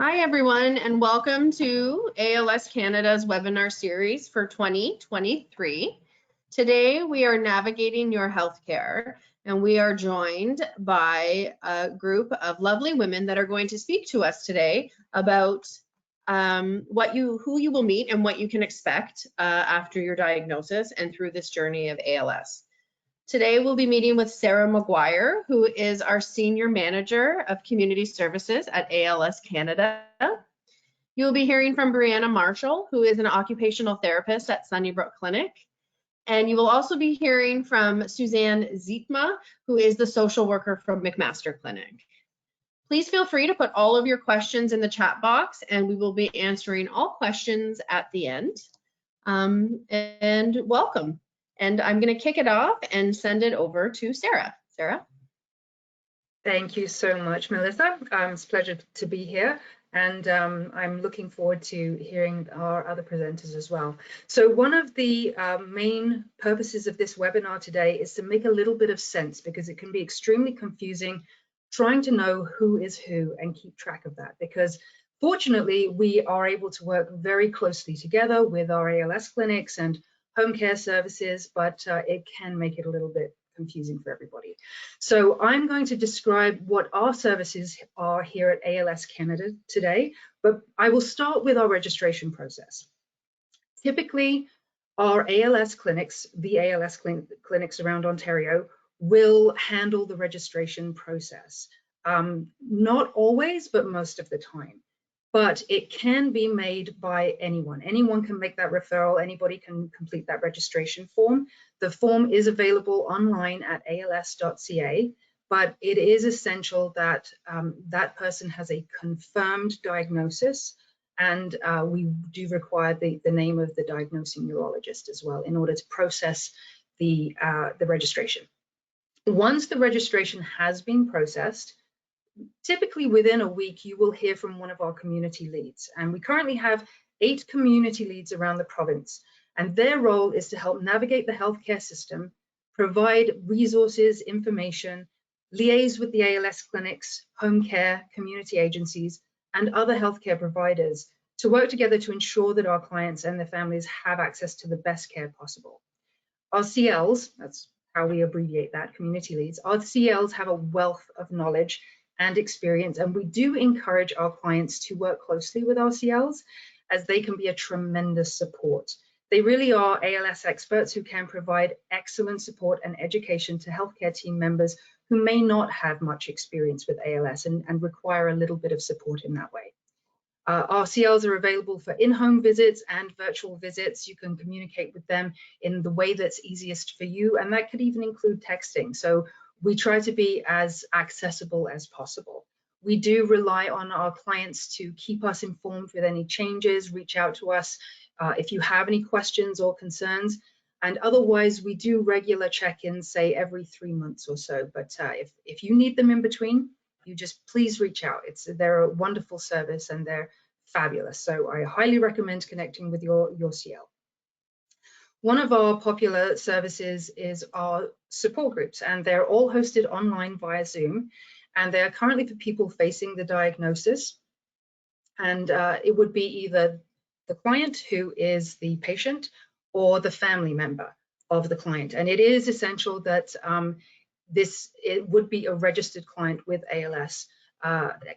Hi everyone, and welcome to ALS Canada's webinar series for 2023. Today we are navigating your healthcare, and we are joined by a group of lovely women that are going to speak to us today about who you will meet and what you can expect after your diagnosis and through this journey of ALS. Today, we'll be meeting with Sarah McGuire, who is our Senior Manager of Community Services at ALS Canada. You'll be hearing from Brianna Marshall, who is an occupational therapist at Sunnybrook Clinic. And you will also be hearing from Suzanne Zietma, who is the social worker from McMaster Clinic. Please feel free to put all of your questions in the chat box, and we will be answering all questions at the end. And welcome. And I'm going to kick it off and send it over to Sarah. Sarah? Thank you so much, Melissa. It's a pleasure to be here, and I'm looking forward to hearing our other presenters as well. So one of the main purposes of this webinar today is to make a little bit of sense, because it can be extremely confusing trying to know who is who and keep track of that, because fortunately we are able to work very closely together with our ALS clinics and home care services, but it can make it a little bit confusing for everybody. So I'm going to describe what our services are here at ALS Canada today, but I will start with our registration process. Typically, our ALS clinics, the ALS clinics around Ontario, will handle the registration process. Not always, but most of the time. But it can be made by anyone. Anyone can make that referral. Anybody can complete that registration form. The form is available online at als.ca, but it is essential that that person has a confirmed diagnosis, and we do require the name of the diagnosing neurologist as well in order to process the registration. Once the registration has been processed, typically within a week, you will hear from one of our community leads. And we currently have 8 community leads around the province. And their role is to help navigate the healthcare system, provide resources, information, liaise with the ALS clinics, home care, community agencies, and other healthcare providers to work together to ensure that our clients and their families have access to the best care possible. Our CLs, that's how we abbreviate that, community leads, our CLs have a wealth of knowledge and experience, and we do encourage our clients to work closely with our CLs, as they can be a tremendous support. They really are ALS experts who can provide excellent support and education to healthcare team members who may not have much experience with ALS and require a little bit of support in that way. Our CLs are available for in-home visits and virtual visits. You can communicate with them in the way that's easiest for you, and that could even include texting. So we try to be as accessible as possible. We do rely on our clients to keep us informed with any changes, reach out to us if you have any questions or concerns. And otherwise, we do regular check-ins, say every 3 months or so. But if you need them in between, you just please reach out. They're a wonderful service and they're fabulous. So I highly recommend connecting with your CL. One of our popular services is our support groups, and they're all hosted online via Zoom, and they are currently for people facing the diagnosis. And it would be either the client who is the patient or the family member of the client. And it is essential that it would be a registered client with ALS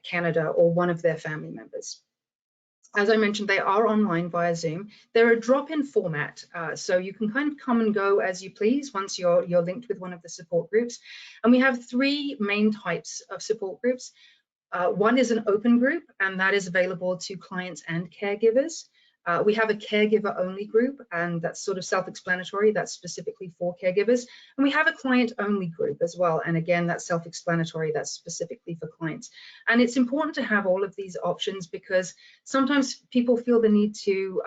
Canada or one of their family members. As I mentioned, they are online via Zoom. They're a drop-in format, so you can kind of come and go as you please once you're linked with one of the support groups. And we have 3 main types of support groups. One is an open group, and that is available to clients and caregivers. We have a caregiver-only group, and that's sort of self-explanatory. That's specifically for caregivers. And we have a client-only group as well. And again, that's self-explanatory. That's specifically for clients. And it's important to have all of these options, because sometimes people feel the need to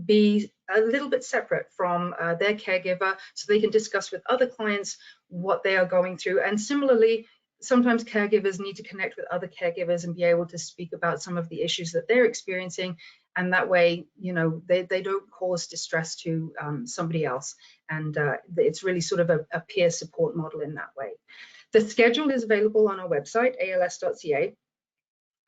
be a little bit separate from their caregiver, so they can discuss with other clients what they are going through. And similarly, sometimes caregivers need to connect with other caregivers and be able to speak about some of the issues that they're experiencing, and that way, you know, they don't cause distress to somebody else. And it's really sort of a peer support model in that way. The schedule is available on our website, als.ca.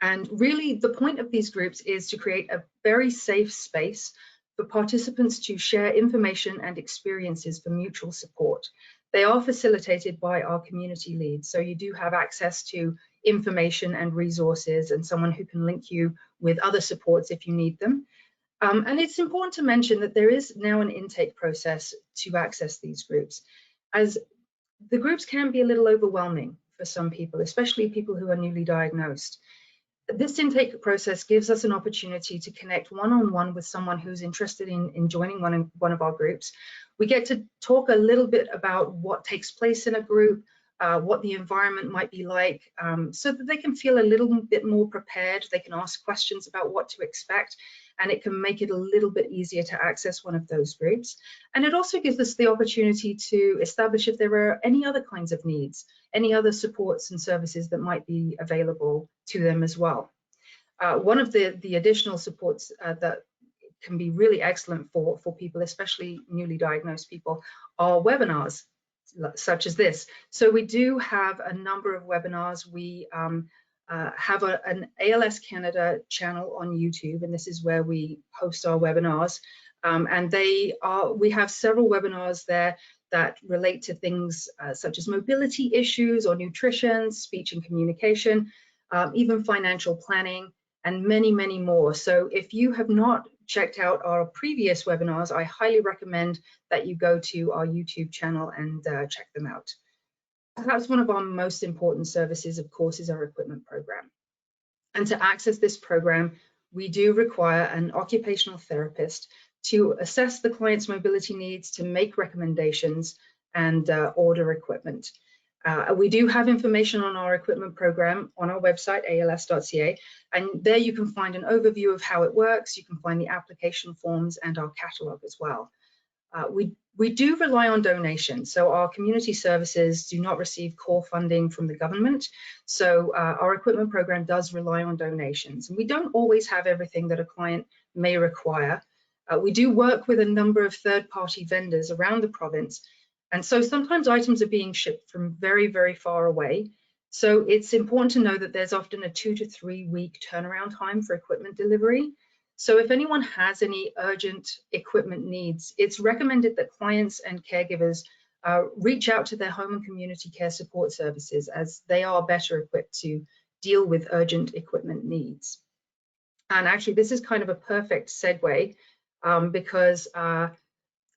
And really, the point of these groups is to create a very safe space for participants to share information and experiences for mutual support. They are facilitated by our community leads, so you do have access to information and resources and someone who can link you with other supports if you need them. And it's important to mention that there is now an intake process to access these groups, as the groups can be a little overwhelming for some people, especially people who are newly diagnosed. This intake process gives us an opportunity to connect one-on-one with someone who's interested in joining one of our groups. We get to talk a little bit about what takes place in a group, what the environment might be like, so that they can feel a little bit more prepared. They can ask questions about what to expect, and it can make it a little bit easier to access one of those groups. And it also gives us the opportunity to establish if there are any other kinds of needs, any other supports and services that might be available to them as well. One of the additional supports that can be really excellent for people, especially newly diagnosed people, are webinars such as this. So we do have a number of webinars. We have an ALS Canada channel on YouTube, and this is where we host our webinars. And we have several webinars there that relate to things such as mobility issues or nutrition, speech and communication, even financial planning, and many, many more. So if you have not checked out our previous webinars, I highly recommend that you go to our YouTube channel and check them out. Perhaps one of our most important services, of course, is our equipment program. And to access this program, we do require an occupational therapist to assess the client's mobility needs, to make recommendations, and order equipment. We do have information on our equipment program on our website, als.ca, and there you can find an overview of how it works. You can find the application forms and our catalogue as well. We do rely on donations, so our community services do not receive core funding from the government, so our equipment program does rely on donations. And we don't always have everything that a client may require. We do work with a number of third-party vendors around the province, and so sometimes items are being shipped from very, very far away. So it's important to know that there's often a 2 to 3 week turnaround time for equipment delivery. So if anyone has any urgent equipment needs, it's recommended that clients and caregivers reach out to their home and community care support services, as they are better equipped to deal with urgent equipment needs. And actually, this is kind of a perfect segue because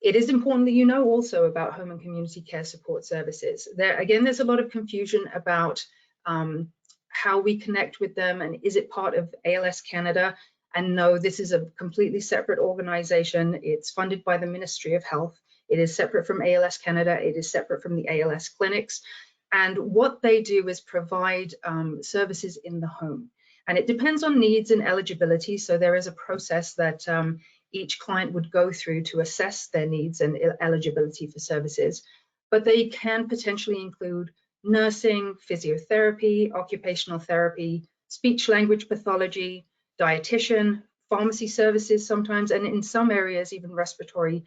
it is important that you know also about home and community care support services. There's a lot of confusion about how we connect with them and is it part of ALS Canada? And no, this is a completely separate organization. It's funded by the Ministry of Health. It is separate from ALS Canada. It is separate from the ALS clinics. And what they do is provide services in the home. And it depends on needs and eligibility. So there is a process that each client would go through to assess their needs and eligibility for services. But they can potentially include nursing, physiotherapy, occupational therapy, speech language pathology, dietitian, pharmacy services sometimes, and in some areas even respiratory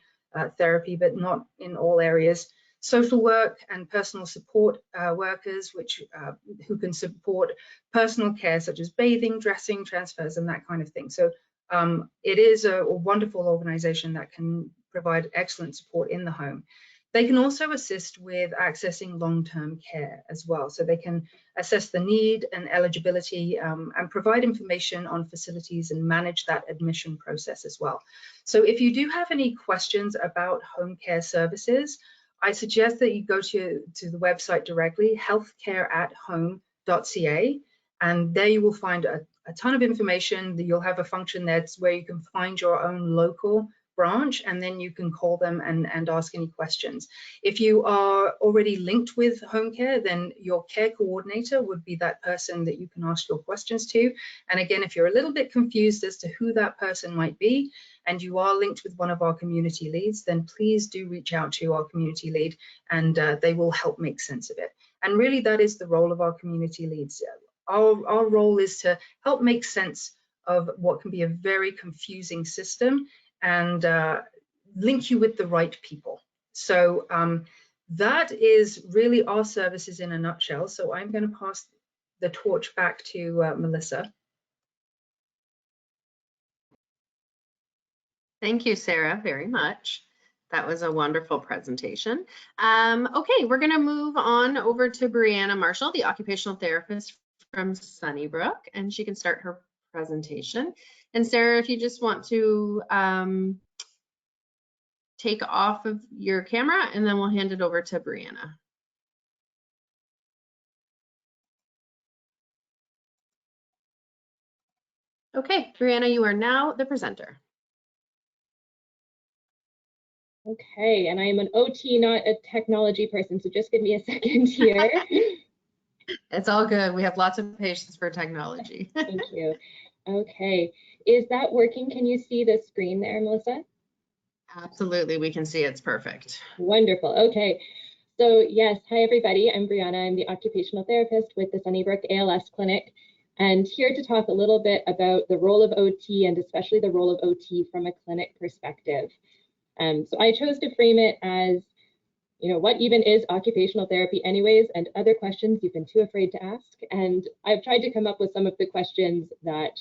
therapy, but not in all areas. Social work and personal support workers, who can support personal care such as bathing, dressing, transfers, and that kind of thing. So it is a wonderful organization that can provide excellent support in the home. They can also assist with accessing long-term care as well. So they can assess the need and eligibility and provide information on facilities and manage that admission process as well. So if you do have any questions about home care services, I suggest that you go to the website directly, healthcareathome.ca, and there you will find a ton of information. You'll have a function that's where you can find your own local branch, and then you can call them and ask any questions. If you are already linked with home care, then your care coordinator would be that person that you can ask your questions to. And again, if you're a little bit confused as to who that person might be, and you are linked with one of our community leads, then please do reach out to our community lead, and they will help make sense of it. And really, that is the role of our community leads. Our role is to help make sense of what can be a very confusing system and link you with the right people. So that is really our services in a nutshell. So I'm going to pass the torch back to Melissa. Thank you, Sarah, very much. That was a wonderful presentation. Okay, we're going to move on over to Brianna Marshall, the occupational therapist from Sunnybrook, and she can start her presentation. And Sarah, if you just want to take off of your camera, and then we'll hand it over to Brianna. Okay, Brianna, you are now the presenter. Okay, and I am an OT, not a technology person, so just give me a second here. It's all good. We have lots of patience for technology. Thank you. Okay, is that working? Can you see the screen there, Melissa? Absolutely, we can see it's perfect. Wonderful. Okay, so yes, hi everybody. I'm Brianna. I'm the occupational therapist with the Sunnybrook ALS Clinic, and here to talk a little bit about the role of OT and especially the role of OT from a clinic perspective. So I chose to frame it as, you know, what even is occupational therapy anyways, and other questions you've been too afraid to ask. And I've tried to come up with some of the questions that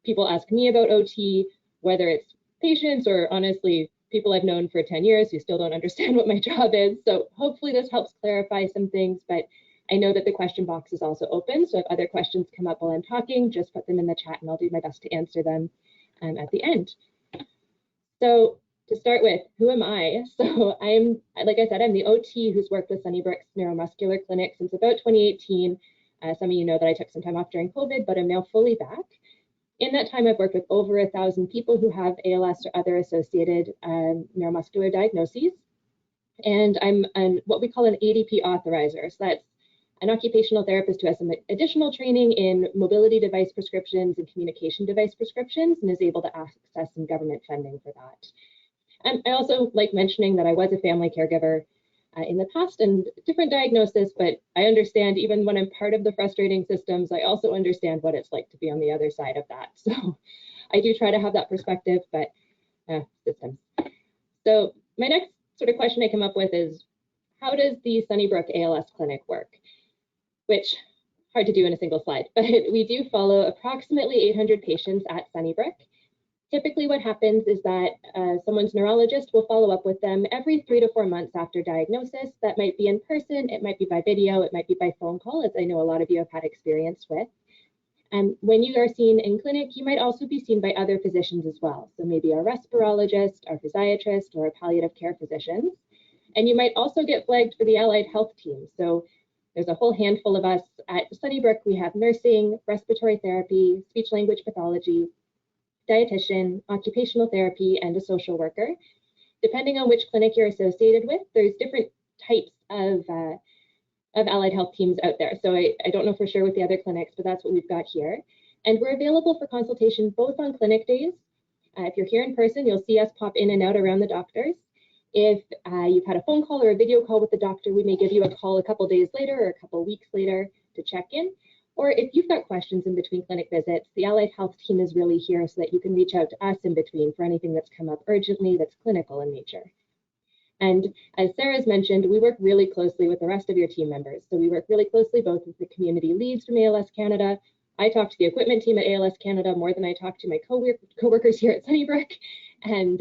people ask me about OT, whether it's patients or honestly, people I've known for 10 years who still don't understand what my job is. So hopefully this helps clarify some things, but I know that the question box is also open. So if other questions come up while I'm talking, just put them in the chat and I'll do my best to answer them at the end. So to start with, who am I? So I'm, like I said, I'm the OT who's worked with Sunnybrook's Neuromuscular Clinic since about 2018. Some of you know that I took some time off during COVID, but I'm now fully back. In that time, I've worked with over 1,000 people who have ALS or other associated neuromuscular diagnoses. And I'm what we call an ADP authorizer. So that's an occupational therapist who has some additional training in mobility device prescriptions and communication device prescriptions and is able to access some government funding for that. I also like mentioning that I was a family caregiver in the past and different diagnosis, but I understand even when I'm part of the frustrating systems, I also understand what it's like to be on the other side of that. So I do try to have that perspective, but systems. So my next sort of question I come up with is, how does the Sunnybrook ALS Clinic work? Which, hard to do in a single slide, but we do follow approximately 800 patients at Sunnybrook. Typically what happens is that someone's neurologist will follow up with them every 3 to 4 months after diagnosis. That might be in person, it might be by video, it might be by phone call, as I know a lot of you have had experience with. And when you are seen in clinic, you might also be seen by other physicians as well. So maybe our respirologist, our physiatrist, or our palliative care physicians. And you might also get flagged for the allied health team. So there's a whole handful of us at Sunnybrook. We have nursing, respiratory therapy, speech language pathology, dietitian, occupational therapy, and a social worker. Depending on which clinic you're associated with, there's different types of allied health teams out there. So I don't know for sure with the other clinics, but that's what we've got here. And we're available for consultation both on clinic days. If you're here in person, you'll see us pop in and out around the doctors. If you've had a phone call or a video call with the doctor, we may give you a call a couple days later or a couple weeks later to check in. Or if you've got questions in between clinic visits, the allied health team is really here so that you can reach out to us in between for anything that's come up urgently that's clinical in nature. And as Sarah's mentioned, we work really closely with the rest of your team members. So we work really closely both with the community leads from ALS Canada. I talk to the equipment team at ALS Canada more than I talk to my co-workers here at Sunnybrook. And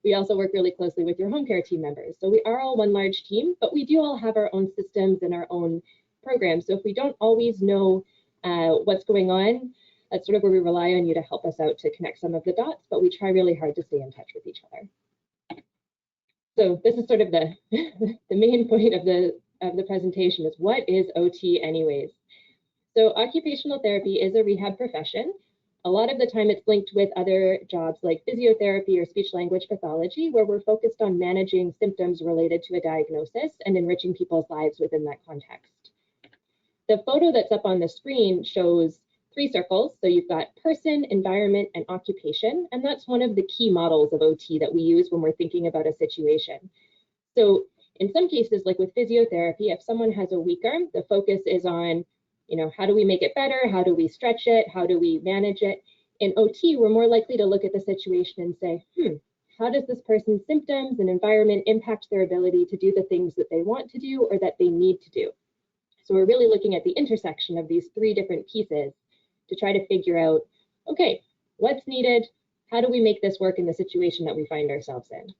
we also work really closely with your home care team members. So we are all one large team, but we do all have our own systems and our own programs. So if we don't always know what's going on, that's sort of where we rely on you to help us out to connect some of the dots, but we try really hard to stay in touch with each other. So this is sort of the main point of the presentation is, what is OT anyways? So occupational therapy is a rehab profession. A lot of the time it's linked with other jobs like physiotherapy or speech language pathology, where we're focused on managing symptoms related to a diagnosis and enriching people's lives within that context. The photo that's up on the screen shows 3 circles. So you've got person, environment, and occupation. And that's one of the key models of OT that we use when we're thinking about a situation. So in some cases, like with physiotherapy, if someone has a weak arm, the focus is on, you know, how do we make it better? How do we stretch it? How do we manage it? In OT, we're more likely to look at the situation and say, how does this person's symptoms and environment impact their ability to do the things that they want to do or that they need to do? So we're really looking at the intersection of these 3 different pieces to try to figure out, okay, what's needed? how do we make this work in the situation that we find ourselves in?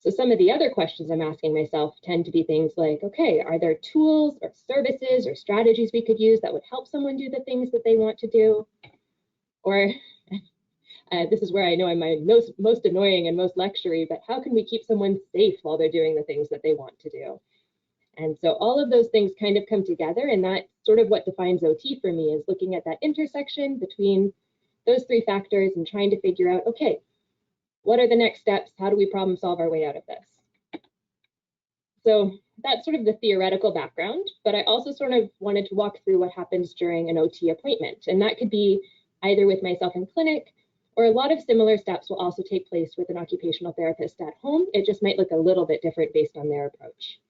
So some of the other questions I'm asking myself tend to be things like, okay, are there tools or services or strategies we could use that would help someone do the things that they want to do? Or this is where I know I'm my most annoying and most lectury, but how can we keep someone safe while they're doing the things that they want to do? And so all of those things kind of come together, and that's sort of what defines OT for me, is looking at that intersection between those three factors and trying to figure out, okay, what are the next steps? How do we problem solve our way out of this? So that's sort of the theoretical background, but I also sort of wanted to walk through what happens during an OT appointment. And that could be either with myself in clinic, or a lot of similar steps will also take place with an occupational therapist at home. It just might look a little bit different based on their approach.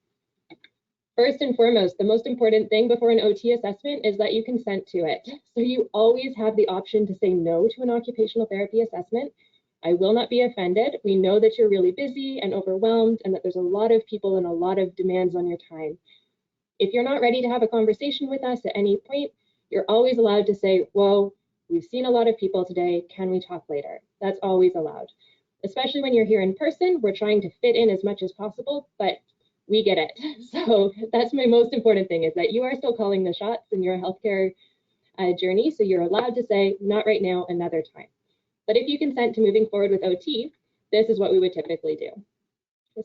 First and foremost, the most important thing before an OT assessment is that you consent to it. So you always have the option to say no to an occupational therapy assessment. I will not be offended. We know that you're really busy and overwhelmed and that there's a lot of people and a lot of demands on your time. If you're not ready to have a conversation with us at any point, you're always allowed to say, whoa, we've seen a lot of people today. Can we talk later? That's always allowed. Especially when you're here in person, we're trying to fit in as much as possible, but we get it. So that's my most important thing, is that you are still calling the shots in your healthcare journey. So you're allowed to say, not right now, another time. But if you consent to moving forward with OT, this is what we would typically do.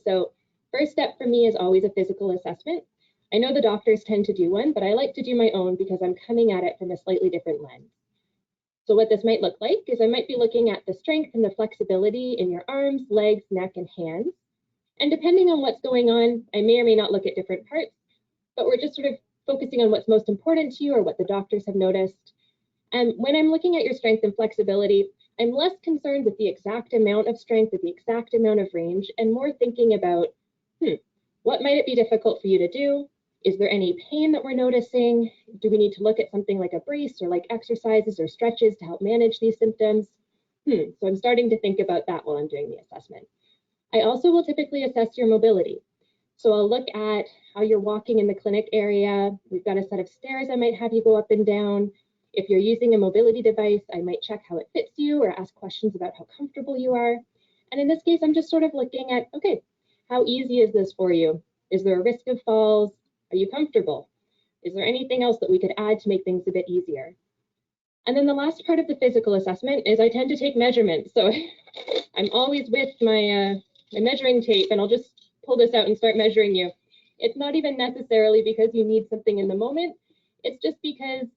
So first step for me is always a physical assessment. I know the doctors tend to do one, but I like to do my own because I'm coming at it from a slightly different lens. So what this might look like is I might be looking at the strength and the flexibility in your arms, legs, neck, and hands. And depending on what's going on, I may or may not look at different parts, but we're just sort of focusing on what's most important to you or what the doctors have noticed. And when I'm looking at your strength and flexibility, I'm less concerned with the exact amount of strength or the exact amount of range, and more thinking about, what might it be difficult for you to do? Is there any pain that we're noticing? Do we need to look at something like a brace or like exercises or stretches to help manage these symptoms? So I'm starting to think about that while I'm doing the assessment. I also will typically assess your mobility. So I'll look at how you're walking in the clinic area. We've got a set of stairs I might have you go up and down. If you're using a mobility device, I might check how it fits you or ask questions about how comfortable you are. And in this case, I'm just sort of looking at, okay, how easy is this for you? Is there a risk of falls? Are you comfortable? Is there anything else that we could add to make things a bit easier? And then the last part of the physical assessment is I tend to take measurements. So I'm always with my measuring tape, and I'll just pull this out and start measuring you. It's not even necessarily because you need something in the moment. It's just because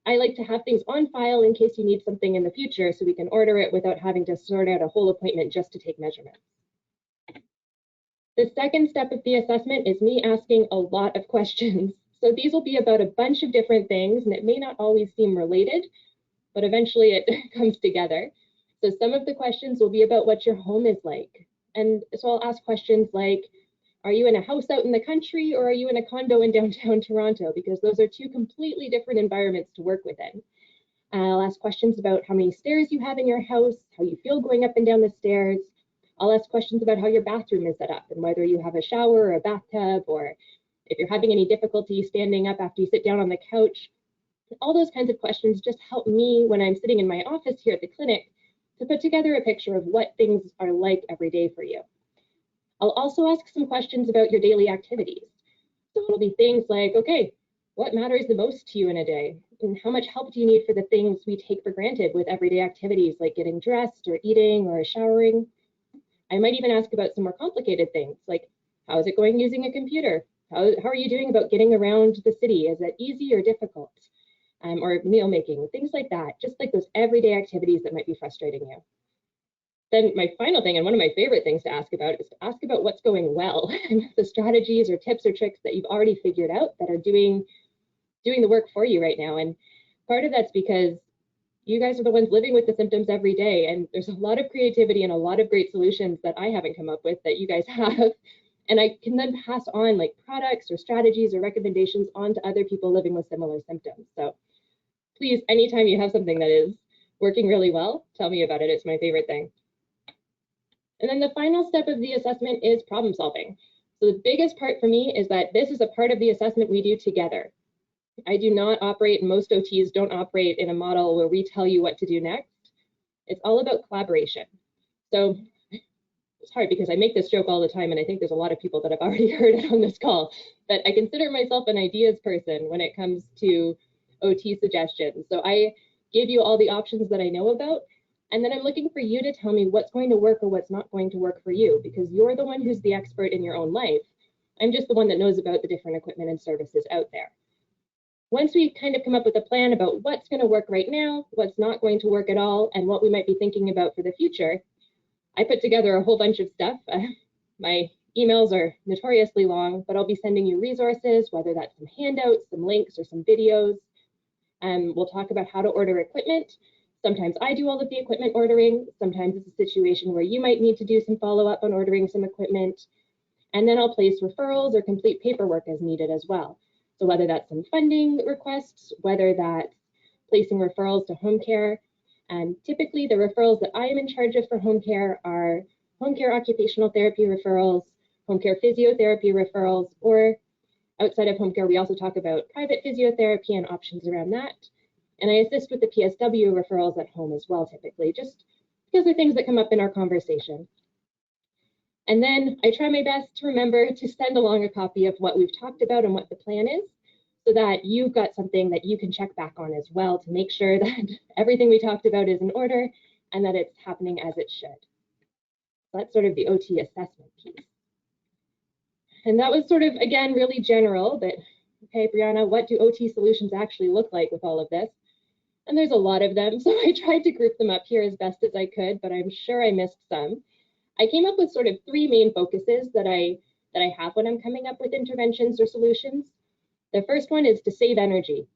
I like to have things on file in case you need something in the future, so we can order it without having to sort out a whole appointment just to take measurements. The second step of the assessment is me asking a lot of questions. So these will be about a bunch of different things, and it may not always seem related, but eventually it comes together. So some of the questions will be about what your home is like. And so I'll ask questions like, are you in a house out in the country, or are you in a condo in downtown Toronto? Because those are two completely different environments to work within. I'll ask questions about how many stairs you have in your house, how you feel going up and down the stairs. I'll ask questions about how your bathroom is set up and whether you have a shower or a bathtub, or if you're having any difficulty standing up after you sit down on the couch. All those kinds of questions just help me when I'm sitting in my office here at the clinic to put together a picture of what things are like every day for you. I'll also ask some questions about your daily activities. So it'll be things like, okay, what matters the most to you in a day? And how much help do you need for the things we take for granted with everyday activities like getting dressed or eating or showering? I might even ask about some more complicated things like, how is it going using a computer? How are you doing about getting around the city? Is it easy or difficult? Or meal making, things like that, just like those everyday activities that might be frustrating you. Then my final thing, and one of my favorite things to ask about, is to ask about what's going well, the strategies or tips or tricks that you've already figured out that are doing the work for you right now. And part of that's because you guys are the ones living with the symptoms every day, and there's a lot of creativity and a lot of great solutions that I haven't come up with that you guys have. And I can then pass on like products or strategies or recommendations on to other people living with similar symptoms. So please, anytime you have something that is working really well, tell me about it. It's my favorite thing. And then the final step of the assessment is problem solving. So the biggest part for me is that this is a part of the assessment we do together. I do not operate, and most OTs don't operate in a model where we tell you what to do next. It's all about collaboration. So it's hard because I make this joke all the time, and I think there's a lot of people that have already heard it on this call, but I consider myself an ideas person when it comes to OT suggestions. So I give you all the options that I know about, and then I'm looking for you to tell me what's going to work or what's not going to work for you, because you're the one who's the expert in your own life. I'm just the one that knows about the different equipment and services out there. Once we kind of come up with a plan about what's going to work right now, what's not going to work at all, and what we might be thinking about for the future, I put together a whole bunch of stuff. My emails are notoriously long, but I'll be sending you resources, whether that's some handouts, some links, or some videos. We'll talk about how to order equipment. Sometimes I do all of the equipment ordering. Sometimes it's a situation where you might need to do some follow-up on ordering some equipment. And then I'll place referrals or complete paperwork as needed as well. So whether that's some funding requests, whether that's placing referrals to home care. Typically, the referrals that I am in charge of for home care are home care occupational therapy referrals, home care physiotherapy referrals, or outside of home care, we also talk about private physiotherapy and options around that. And I assist with the PSW referrals at home as well, typically, just because they're things that come up in our conversation. And then I try my best to remember to send along a copy of what we've talked about and what the plan is, so that you've got something that you can check back on as well to make sure that everything we talked about is in order and that it's happening as it should. That's sort of the OT assessment piece. And that was sort of, again, really general, but okay, Brianna, what do OT solutions actually look like with all of this? And there's a lot of them, so I tried to group them up here as best as I could, but I'm sure I missed some. I came up with sort of three main focuses that I have when I'm coming up with interventions or solutions. The first one is to save energy.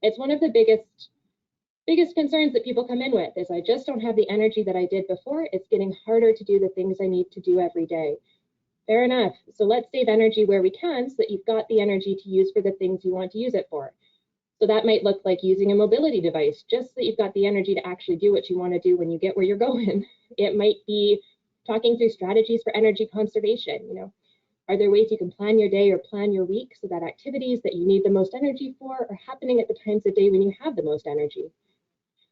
It's one of the biggest concerns that people come in with is I just don't have the energy that I did before. It's getting harder to do the things I need to do every day. Fair enough. So let's save energy where we can so that you've got the energy to use for the things you want to use it for. So that might look like using a mobility device, just so that you've got the energy to actually do what you want to do when you get where you're going. It might be talking through strategies for energy conservation. You know, are there ways you can plan your day or plan your week so that activities that you need the most energy for are happening at the times of day when you have the most energy?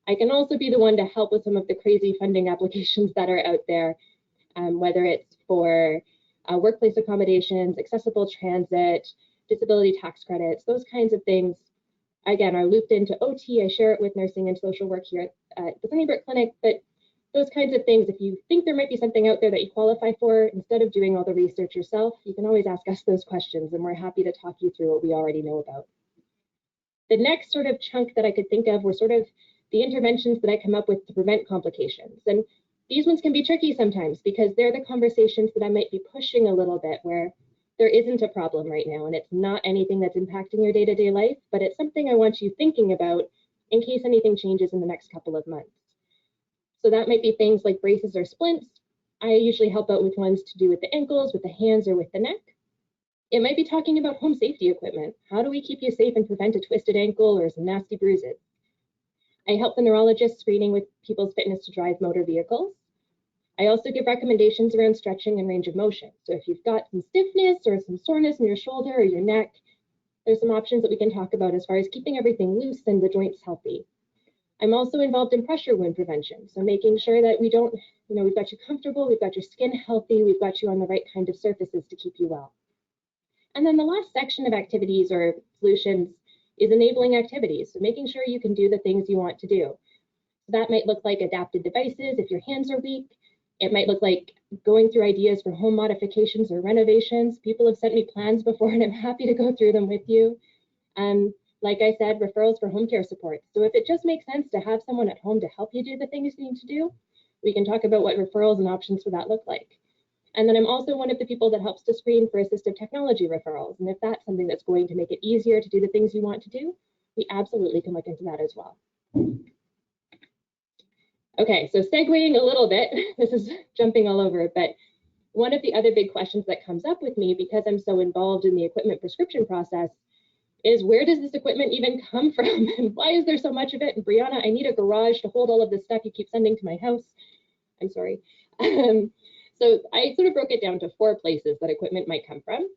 I can also be the one to help with some of the crazy funding applications that are out there, whether it's for workplace accommodations, accessible transit, disability tax credits, those kinds of things, again, are looped into OT. I share it with nursing and social work here at the Sunnybrook Clinic, but those kinds of things, if you think there might be something out there that you qualify for, instead of doing all the research yourself, you can always ask us those questions, and we're happy to talk you through what we already know about. The next sort of chunk that I could think of were sort of the interventions that I come up with to prevent complications. And these ones can be tricky sometimes because they're the conversations that I might be pushing a little bit where there isn't a problem right now and it's not anything that's impacting your day-to-day life, but it's something I want you thinking about in case anything changes in the next couple of months. So that might be things like braces or splints. I usually help out with ones to do with the ankles, with the hands, or with the neck. It might be talking about home safety equipment. How do we keep you safe and prevent a twisted ankle or some nasty bruises? I help the neurologist screening with people's fitness to drive motor vehicles. I also give recommendations around stretching and range of motion. So if you've got some stiffness or some soreness in your shoulder or your neck, there's some options that we can talk about as far as keeping everything loose and the joints healthy. I'm also involved in pressure wound prevention. So making sure that we don't, we've got you comfortable, we've got your skin healthy, we've got you on the right kind of surfaces to keep you well. And then the last section of activities or solutions is enabling activities. So making sure you can do the things you want to do. That might look like adapted devices if your hands are weak. It might look like going through ideas for home modifications or renovations. People have sent me plans before and I'm happy to go through them with you. Like I said, referrals for home care support. So if it just makes sense to have someone at home to help you do the things you need to do, we can talk about what referrals and options for that look like. And then I'm also one of the people that helps to screen for assistive technology referrals. And if that's something that's going to make it easier to do the things you want to do, we absolutely can look into that as well. Okay, so segueing a little bit, this is jumping all over, but one of the other big questions that comes up with me because I'm so involved in the equipment prescription process is where does this equipment even come from? And why is there so much of it? And Brianna, I need a garage to hold all of this stuff you keep sending to my house. I'm sorry. So I sort of broke it down to 4 places that equipment might come from.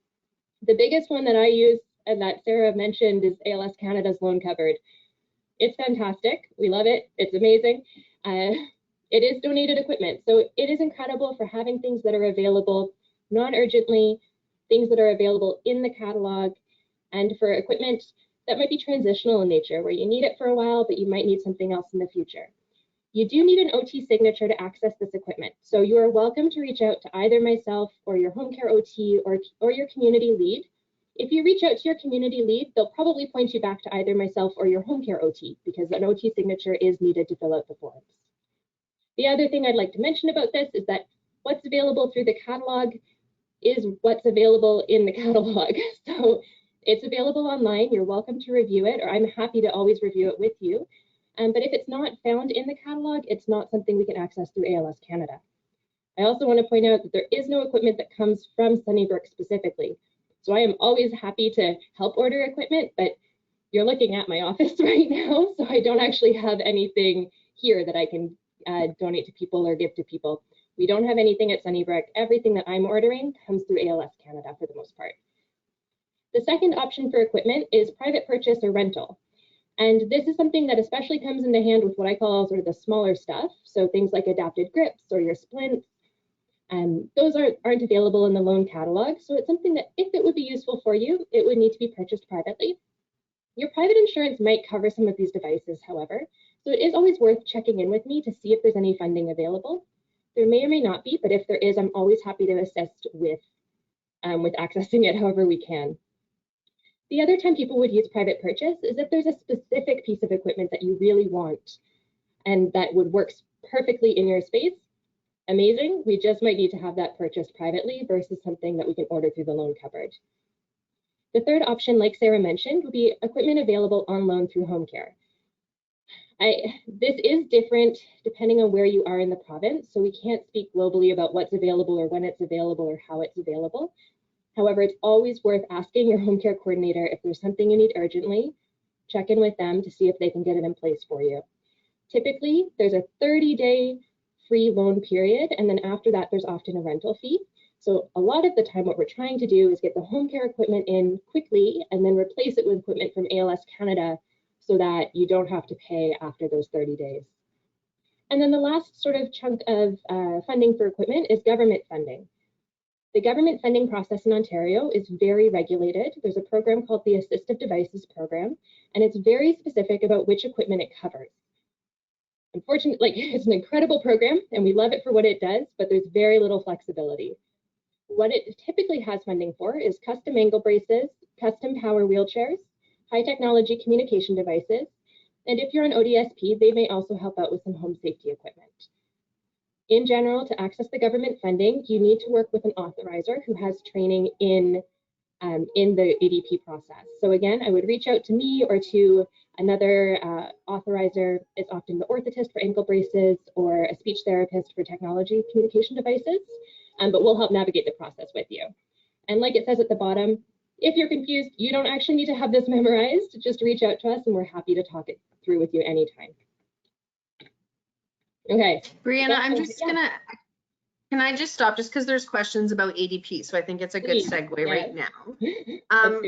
The biggest one that I use and that Sarah mentioned is ALS Canada's loan cupboard. It's fantastic. We love it. It's amazing. It is donated equipment, so it is incredible for having things that are available non-urgently, things that are available in the catalog, and for equipment that might be transitional in nature, where you need it for a while, but you might need something else in the future. You do need an OT signature to access this equipment, so you are welcome to reach out to either myself or your home care OT or your community lead. If you reach out to your community lead, they'll probably point you back to either myself or your home care OT, because an OT signature is needed to fill out the forms. The other thing I'd like to mention about this is that what's available through the catalog is what's available in the catalog. So it's available online. You're welcome to review it, or I'm happy to always review it with you. But if it's not found in the catalog, it's not something we can access through ALS Canada. I also want to point out that there is no equipment that comes from Sunnybrook specifically. So I am always happy to help order equipment, but you're looking at my office right now, so I don't actually have anything here that I can donate to people or give to people. We don't have anything at Sunnybrook. Everything that I'm ordering comes through ALS Canada for the most part. The second option for equipment is private purchase or rental. And this is something that especially comes into hand with what I call sort of the smaller stuff. So things like adapted grips or your splints, those aren't available in the loan catalog. So it's something that if it would be useful for you, it would need to be purchased privately. Your private insurance might cover some of these devices, however. So it is always worth checking in with me to see if there's any funding available. There may or may not be, but if there is, I'm always happy to assist with accessing it however we can. The other time people would use private purchase is if there's a specific piece of equipment that you really want and that would work perfectly in your space. Amazing. We just might need to have that purchased privately versus something that we can order through the loan cupboard. The third option, like Sarah mentioned, would be equipment available on loan through home care. This is different depending on where you are in the province, so we can't speak globally about what's available or when it's available or how it's available. However, it's always worth asking your home care coordinator if there's something you need urgently. Check in with them to see if they can get it in place for you. Typically, there's a 30-day free loan period, and then after that, there's often a rental fee. So a lot of the time, what we're trying to do is get the home care equipment in quickly and then replace it with equipment from ALS Canada so that you don't have to pay after those 30 days. And then the last sort of chunk of funding for equipment is government funding. The government funding process in Ontario is very regulated. There's a program called the Assistive Devices Program, and it's very specific about which equipment it covers. Unfortunately, it's an incredible program, and we love it for what it does, but there's very little flexibility. What it typically has funding for is custom ankle braces, custom power wheelchairs, high technology communication devices, and if you're on ODSP, they may also help out with some home safety equipment. In general, to access the government funding, you need to work with an authorizer who has training in the ADP process. So again, I would reach out to me or to another authorizer. It's often the orthotist for ankle braces or a speech therapist for technology communication devices, but we'll help navigate the process with you. And like it says at the bottom, if you're confused, you don't actually need to have this memorized. Just reach out to us and we're happy to talk it through with you anytime. Okay. Brianna, I'm just gonna, can I just stop just because there's questions about ADP, so I think it's a good segue right now.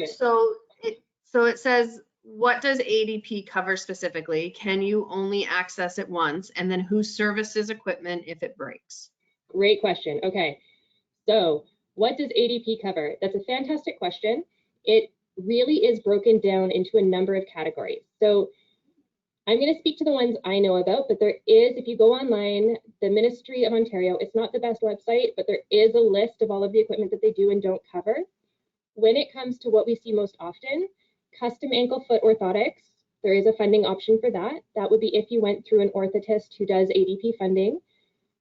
So it says, what does ADP cover specifically? Can you only access it once? And then who services equipment if it breaks? Great question. Okay, so what does ADP cover? That's a fantastic question. It really is broken down into a number of categories. So I'm going to speak to the ones I know about, but there is, if you go online, the Ministry of Ontario, it's not the best website, but there is a list of all of the equipment that they do and don't cover. When it comes to what we see most often, custom ankle foot orthotics, there is a funding option for that. That would be if you went through an orthotist who does ADP funding,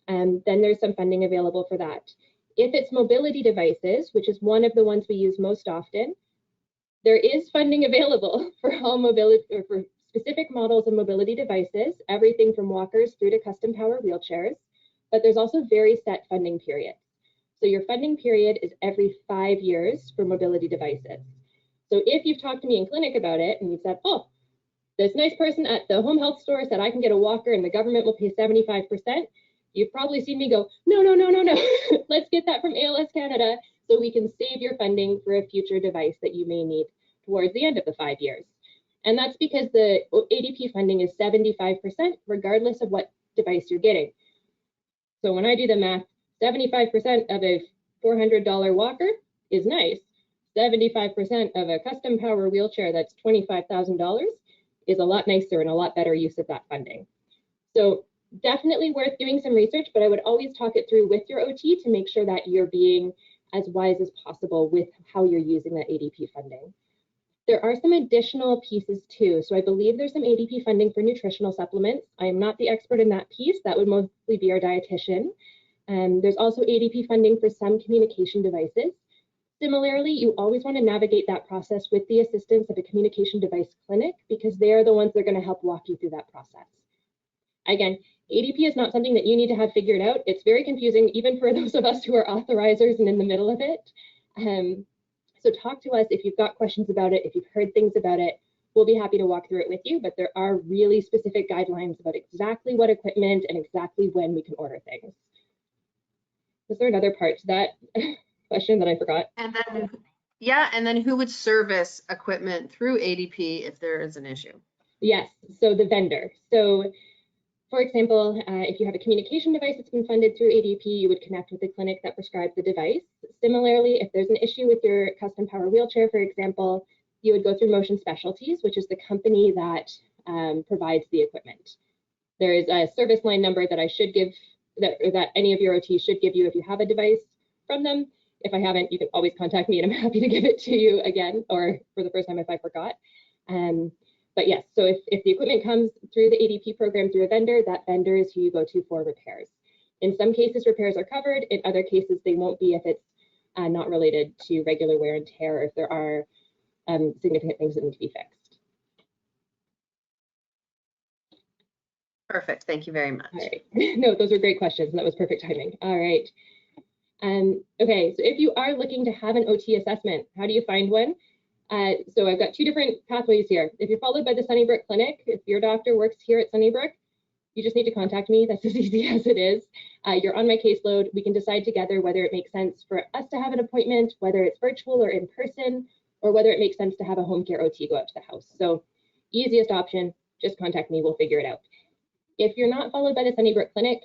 then there's some funding available for that. If it's mobility devices, which is one of the ones we use most often, there is funding available for all mobility or for specific models of mobility devices, everything from walkers through to custom power wheelchairs, but there's also very set funding periods. So your funding period is every 5 years for mobility devices. So if you've talked to me in clinic about it and you've said, oh, this nice person at the home health store said I can get a walker and the government will pay 75%, you've probably seen me go, no, no, no, no, no. Let's get that from ALS Canada so we can save your funding for a future device that you may need towards the end of the 5 years. And that's because the ADP funding is 75% regardless of what device you're getting. So when I do the math, 75% of a $400 walker is nice. 75% of a custom power wheelchair that's $25,000 is a lot nicer and a lot better use of that funding. So definitely worth doing some research, but I would always talk it through with your OT to make sure that you're being as wise as possible with how you're using that ADP funding. There are some additional pieces too. So I believe there's some ADP funding for nutritional supplements. I am not the expert in that piece. That would mostly be our dietitian. There's also ADP funding for some communication devices. Similarly, you always want to navigate that process with the assistance of a communication device clinic because they are the ones that are going to help walk you through that process. Again, ADP is not something that you need to have figured out. It's very confusing, even for those of us who are authorizers and in the middle of it. So talk to us if you've got questions about it, if you've heard things about it. We'll be happy to walk through it with you, but there are really specific guidelines about exactly what equipment and exactly when we can order things. Was there another part to that question that I forgot? And then, yeah, and then who would service equipment through ADP if there is an issue? Yes, so the vendor. So for example, if you have a communication device that's been funded through ADP, you would connect with the clinic that prescribes the device. Similarly, if there's an issue with your custom power wheelchair, for example, you would go through Motion Specialties, which is the company that provides the equipment. There is a service line number that I should give, that any of your OTs should give you if you have a device from them. If I haven't, you can always contact me and I'm happy to give it to you again, or for the first time if I forgot. But yes, so if the equipment comes through the ADP program through a vendor, that vendor is who you go to for repairs. In some cases, repairs are covered. In other cases, they won't be if it's not related to regular wear and tear, or if there are significant things that need to be fixed. Perfect. Thank you very much. All right. No, those are great questions, and that was perfect timing. All right. Okay, so if you are looking to have an OT assessment, how do you find one? So I've got two different pathways here. If you're followed by the Sunnybrook Clinic, if your doctor works here at Sunnybrook, you just need to contact me. That's as easy as it is. You're on my caseload. We can decide together whether it makes sense for us to have an appointment, whether it's virtual or in person, or whether it makes sense to have a home care OT go out to the house. So easiest option, just contact me. We'll figure it out. If you're not followed by the Sunnybrook Clinic,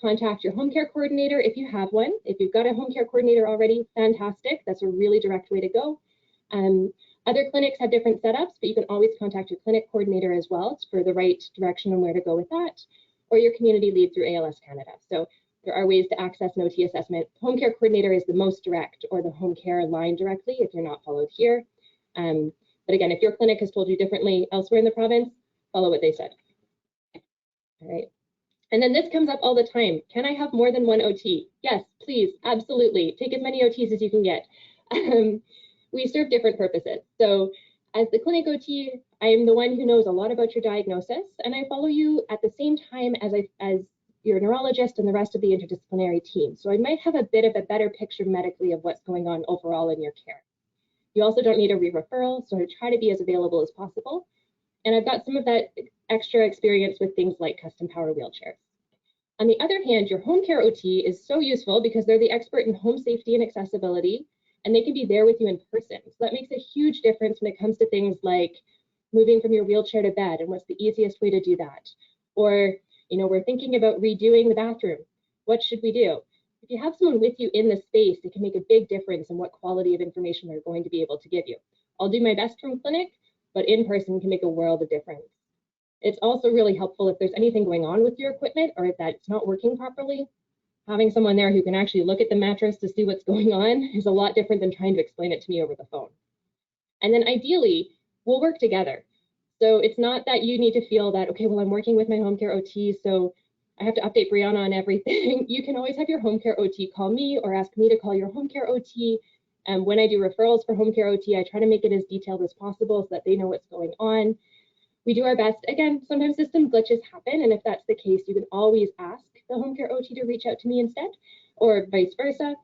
contact your home care coordinator if you have one. If you've got a home care coordinator already, fantastic. That's a really direct way to go. Other clinics have different setups, but you can always contact your clinic coordinator as well for the right direction on where to go with that, or your community lead through ALS Canada. So there are ways to access an OT assessment. Home care coordinator is the most direct, or the home care line directly if you're not followed here. But again, if your clinic has told you differently elsewhere in the province, follow what they said. All right. And then this comes up all the time. Can I have more than one OT? Yes, please, absolutely. Take as many OTs as you can get. We serve different purposes. So as the clinic OT, I am the one who knows a lot about your diagnosis, and I follow you at the same time as your neurologist and the rest of the interdisciplinary team. So I might have a bit of a better picture medically of what's going on overall in your care. You also don't need a re-referral, so I try to be as available as possible. And I've got some of that extra experience with things like custom power wheelchairs. On the other hand, your home care OT is so useful because they're the expert in home safety and accessibility, and they can be there with you in person. So that makes a huge difference when it comes to things like moving from your wheelchair to bed and what's the easiest way to do that. Or, you know, we're thinking about redoing the bathroom. What should we do? If you have someone with you in the space, it can make a big difference in what quality of information they're going to be able to give you. I'll do my best from clinic, but in person can make a world of difference. It's also really helpful if there's anything going on with your equipment or if that's not working properly. Having someone there who can actually look at the mattress to see what's going on is a lot different than trying to explain it to me over the phone. And then ideally, we'll work together. So it's not that you need to feel that, okay, well, I'm working with my home care OT, so I have to update Brianna on everything. You can always have your home care OT call me or ask me to call your home care OT. And when I do referrals for home care OT, I try to make it as detailed as possible so that they know what's going on. We do our best. Again, sometimes system glitches happen, and if that's the case, you can always ask the home care OT to reach out to me instead, or vice versa.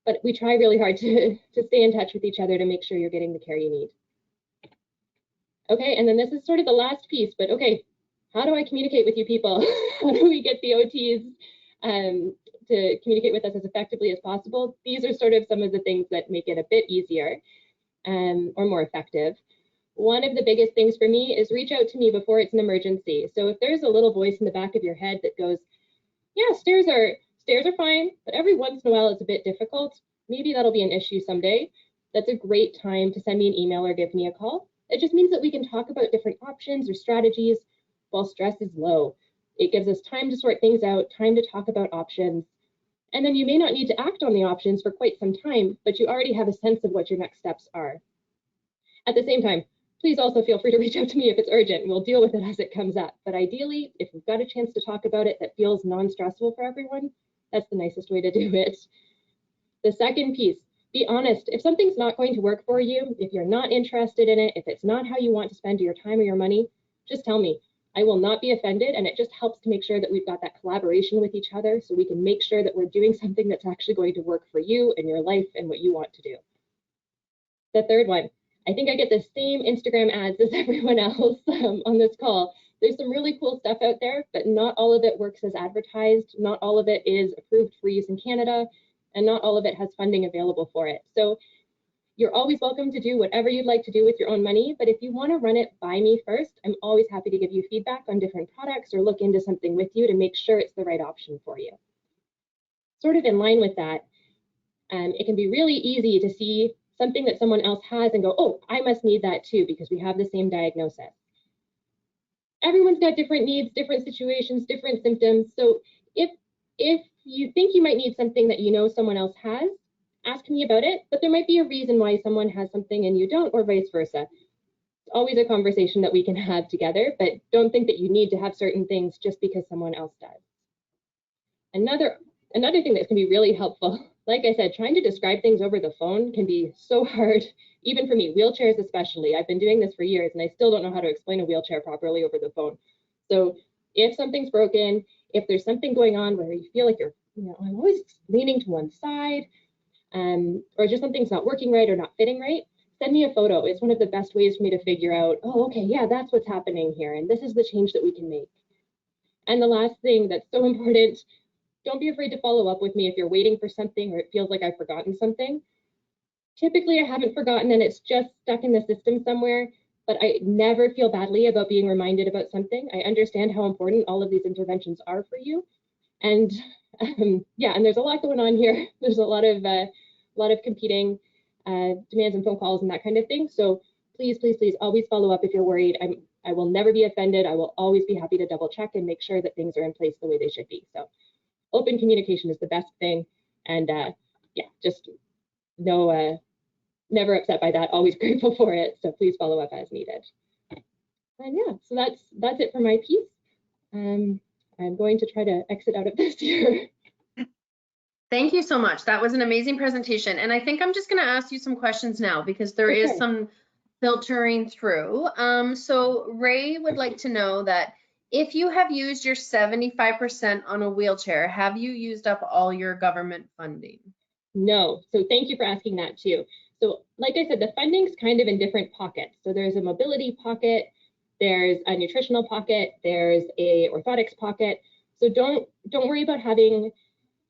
But we try really hard to stay in touch with each other to make sure you're getting the care you need. Okay, and then this is sort of the last piece, but okay, how do I communicate with you people? How do we get the OTs to communicate with us as effectively as possible? These are sort of some of the things that make it a bit easier or more effective. One of the biggest things for me is reach out to me before it's an emergency. So if there's a little voice in the back of your head that goes, yeah, stairs Stairs are fine, but every once in a while it's a bit difficult. Maybe that'll be an issue someday. That's a great time to send me an email or give me a call. It just means that we can talk about different options or strategies while stress is low. It gives us time to sort things out, time to talk about options. And then you may not need to act on the options for quite some time, but you already have a sense of what your next steps are. At the same time, please also feel free to reach out to me if it's urgent. We'll deal with it as it comes up. But ideally, if we've got a chance to talk about it that feels non-stressful for everyone, that's the nicest way to do it. The second piece, be honest. If something's not going to work for you, if you're not interested in it, if it's not how you want to spend your time or your money, just tell me. I will not be offended, and it just helps to make sure that we've got that collaboration with each other so we can make sure that we're doing something that's actually going to work for you and your life and what you want to do. The third one, I think I get the same Instagram ads as everyone else on this call. There's some really cool stuff out there, but not all of it works as advertised. Not all of it is approved for use in Canada, and not all of it has funding available for it. So you're always welcome to do whatever you'd like to do with your own money, but if you want to run it by me first, I'm always happy to give you feedback on different products or look into something with you to make sure it's the right option for you. Sort of in line with that, it can be really easy to see something that someone else has and go, oh, I must need that too, because we have the same diagnosis. Everyone's got different needs, different situations, different symptoms. So if you think you might need something that you know someone else has, ask me about it, but there might be a reason why someone has something and you don't, or vice versa. It's always a conversation that we can have together, but don't think that you need to have certain things just because someone else does. Another thing that can be really helpful, like I said, trying to describe things over the phone can be so hard, even for me, wheelchairs especially. I've been doing this for years and I still don't know how to explain a wheelchair properly over the phone. So if something's broken, if there's something going on where you feel like you're, I'm always leaning to one side, or just something's not working right or not fitting right, send me a photo. It's one of the best ways for me to figure out, oh, okay, yeah, that's what's happening here, and this is the change that we can make. And the last thing that's so important, don't be afraid to follow up with me if you're waiting for something or it feels like I've forgotten something. Typically, I haven't forgotten and it's just stuck in the system somewhere, but I never feel badly about being reminded about something. I understand how important all of these interventions are for you. And yeah, and there's a lot going on here. There's a lot of competing demands and phone calls and that kind of thing. So please, please, please always follow up if you're worried. I will never be offended. I will always be happy to double check and make sure that things are in place the way they should be. So open communication is the best thing. And yeah, just never upset by that, always grateful for it. So please follow up as needed. And yeah, so that's it for my piece. I'm going to try to exit out of this here. Thank you so much. That was an amazing presentation. And I think I'm just going to ask you some questions now because there is some filtering through. So Ray would like to know that if you have used your 75% on a wheelchair, have you used up all your government funding? No. So thank you for asking that too. So like I said, the funding's kind of in different pockets. So there's a mobility pocket, there's a nutritional pocket, there's a orthotics pocket. So don't worry about having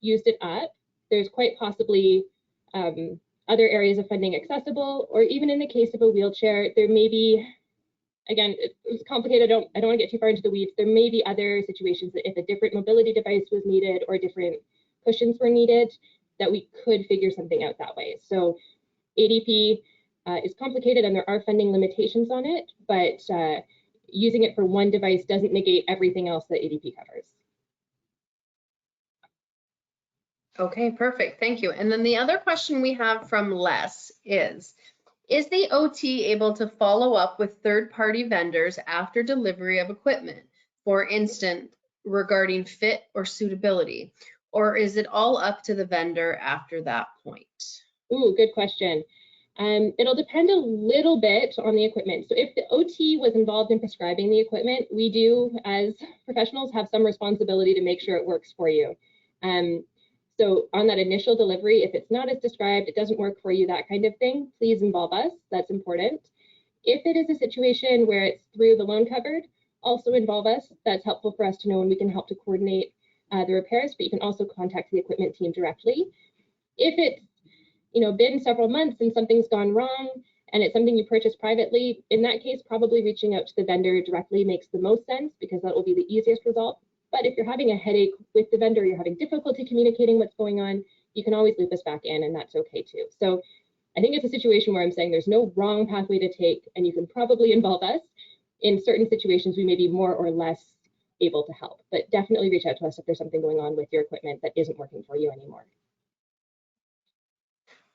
used it up. There's quite possibly other areas of funding accessible, or even in the case of a wheelchair, there may be, again, it's complicated. I don't want to get too far into the weeds. There may be other situations that if a different mobility device was needed or different cushions were needed, that we could figure something out that way. So ADP is complicated and there are funding limitations on it, but using it for one device doesn't negate everything else that ADP covers. Okay, perfect. Thank you. And then the other question we have from Les is the OT able to follow up with third-party vendors after delivery of equipment, for instance, regarding fit or suitability, or is it all up to the vendor after that point? Ooh, good question. It'll depend a little bit on the equipment. So if the OT was involved in prescribing the equipment, we do, as professionals, have some responsibility to make sure it works for you. So on that initial delivery, if it's not as described, it doesn't work for you, that kind of thing, please involve us. That's important. If it is a situation where it's through the loan covered, also involve us. That's helpful for us to know, and we can help to coordinate the repairs, but you can also contact the equipment team directly. If it's been several months and something's gone wrong and it's something you purchased privately, in that case, probably reaching out to the vendor directly makes the most sense because that will be the easiest result. But if you're having a headache with the vendor, you're having difficulty communicating what's going on, you can always loop us back in, and that's okay too. So I think it's a situation where I'm saying there's no wrong pathway to take, and you can probably involve us. In certain situations, we may be more or less able to help, but definitely reach out to us if there's something going on with your equipment that isn't working for you anymore.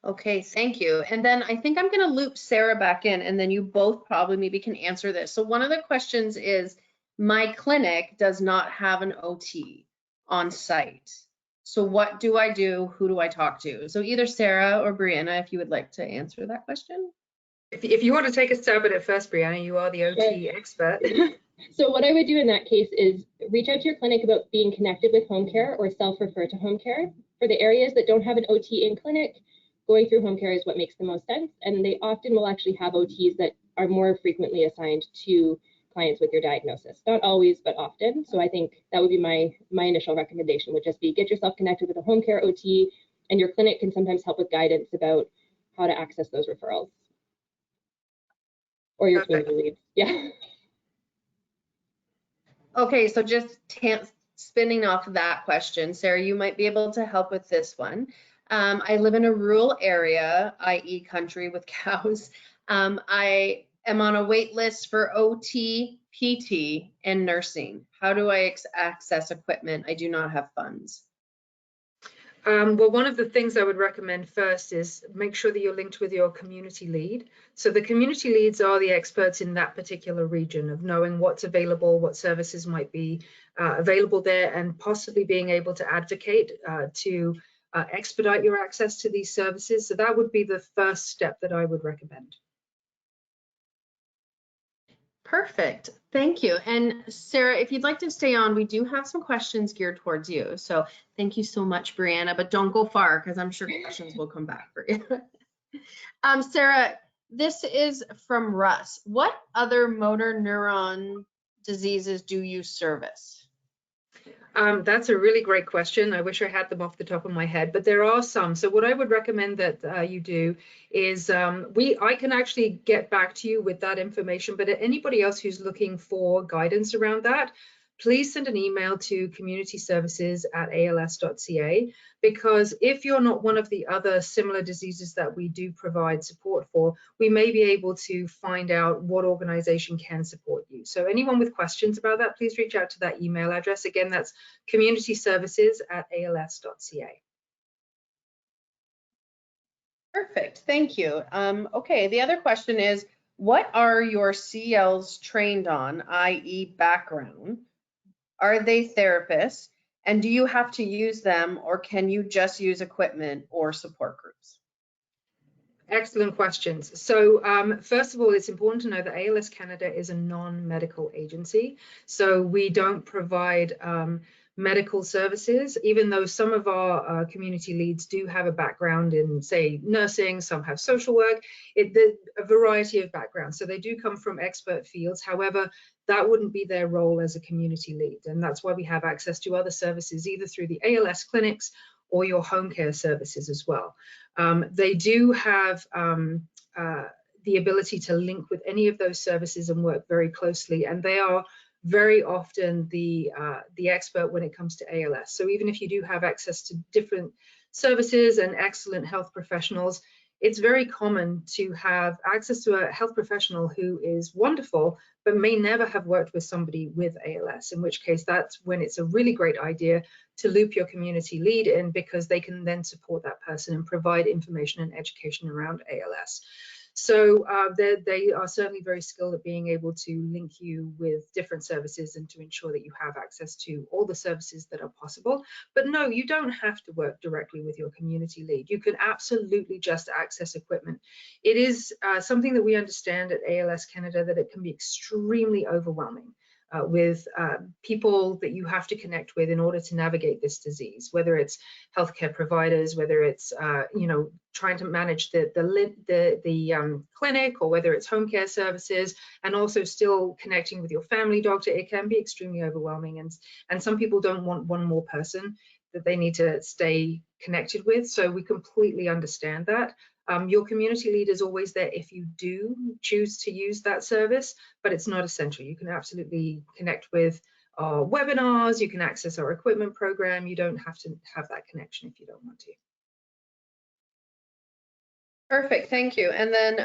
Okay, thank you. And then I think I'm going to loop Sarah back in, and then you both probably maybe can answer this. So one of the questions is, my clinic does not have an OT on site. So what do I do? Who do I talk to? So either Sarah or Brianna, if you would like to answer that question. If you want to take a stab at it first, Brianna, you are the OT expert. So what I would do in that case is reach out to your clinic about being connected with home care or self-refer to home care. For the areas that don't have an OT in clinic, going through home care is what makes the most sense. And they often will actually have OTs that are more frequently assigned to clients with your diagnosis. Not always, but often. So I think that would be my initial recommendation, would just be get yourself connected with a home care OT, and your clinic can sometimes help with guidance about how to access those referrals. Or your community leads. Yeah. Okay, so just spinning off that question, Sarah, you might be able to help with this one. I live in a rural area, i.e. country with cows. I am on a wait list for OT, PT, and nursing. How do I access equipment? I do not have funds. Well, one of the things I would recommend first is make sure that you're linked with your community lead. So the community leads are the experts in that particular region of knowing what's available, what services might be available there, and possibly being able to advocate to expedite your access to these services. So that would be the first step that I would recommend. Perfect. Thank you. And Sarah, if you'd like to stay on, we do have some questions geared towards you. So thank you so much, Brianna, but don't go far because I'm sure questions will come back for you. Sarah, this is from Russ. What other motor neuron diseases do you service? That's a really great question. I wish I had them off the top of my head, but there are some. So what I would recommend that you do is I can actually get back to you with that information, but anybody else who's looking for guidance around that, please send an email to communityservices@als.ca, because if you're not one of the other similar diseases that we do provide support for, we may be able to find out what organization can support you. So anyone with questions about that, please reach out to that email address. Again, that's communityservices@als.ca. Perfect, thank you. Okay, the other question is, what are your CLs trained on, i.e. background? Are they therapists? And do you have to use them, or can you just use equipment or support groups? Excellent questions. So first of all, it's important to know that ALS Canada is a non-medical agency. So we don't provide medical services, even though some of our community leads do have a background in, say, nursing, some have social work, a variety of backgrounds. So they do come from expert fields. However, that wouldn't be their role as a community lead. And that's why we have access to other services, either through the ALS clinics or your home care services as well. They do have the ability to link with any of those services and work very closely, and they are very often the expert when it comes to ALS. So even if you do have access to different services and excellent health professionals, it's very common to have access to a health professional who is wonderful, but may never have worked with somebody with ALS, in which case that's when it's a really great idea to loop your community lead in, because they can then support that person and provide information and education around ALS. So they are certainly very skilled at being able to link you with different services and to ensure that you have access to all the services that are possible. But no, you don't have to work directly with your community lead. You can absolutely just access equipment. It is something that we understand at ALS Canada, that it can be extremely overwhelming with people that you have to connect with in order to navigate this disease, whether it's healthcare providers, whether it's trying to manage the clinic, or whether it's home care services, and also still connecting with your family doctor. It can be extremely overwhelming, and some people don't want one more person that they need to stay connected with. So we completely understand that. Your community lead is always there if you do choose to use that service, but it's not essential. You can absolutely connect with our webinars, you can access our equipment program. You don't have to have that connection if you don't want to. Perfect, thank you. And then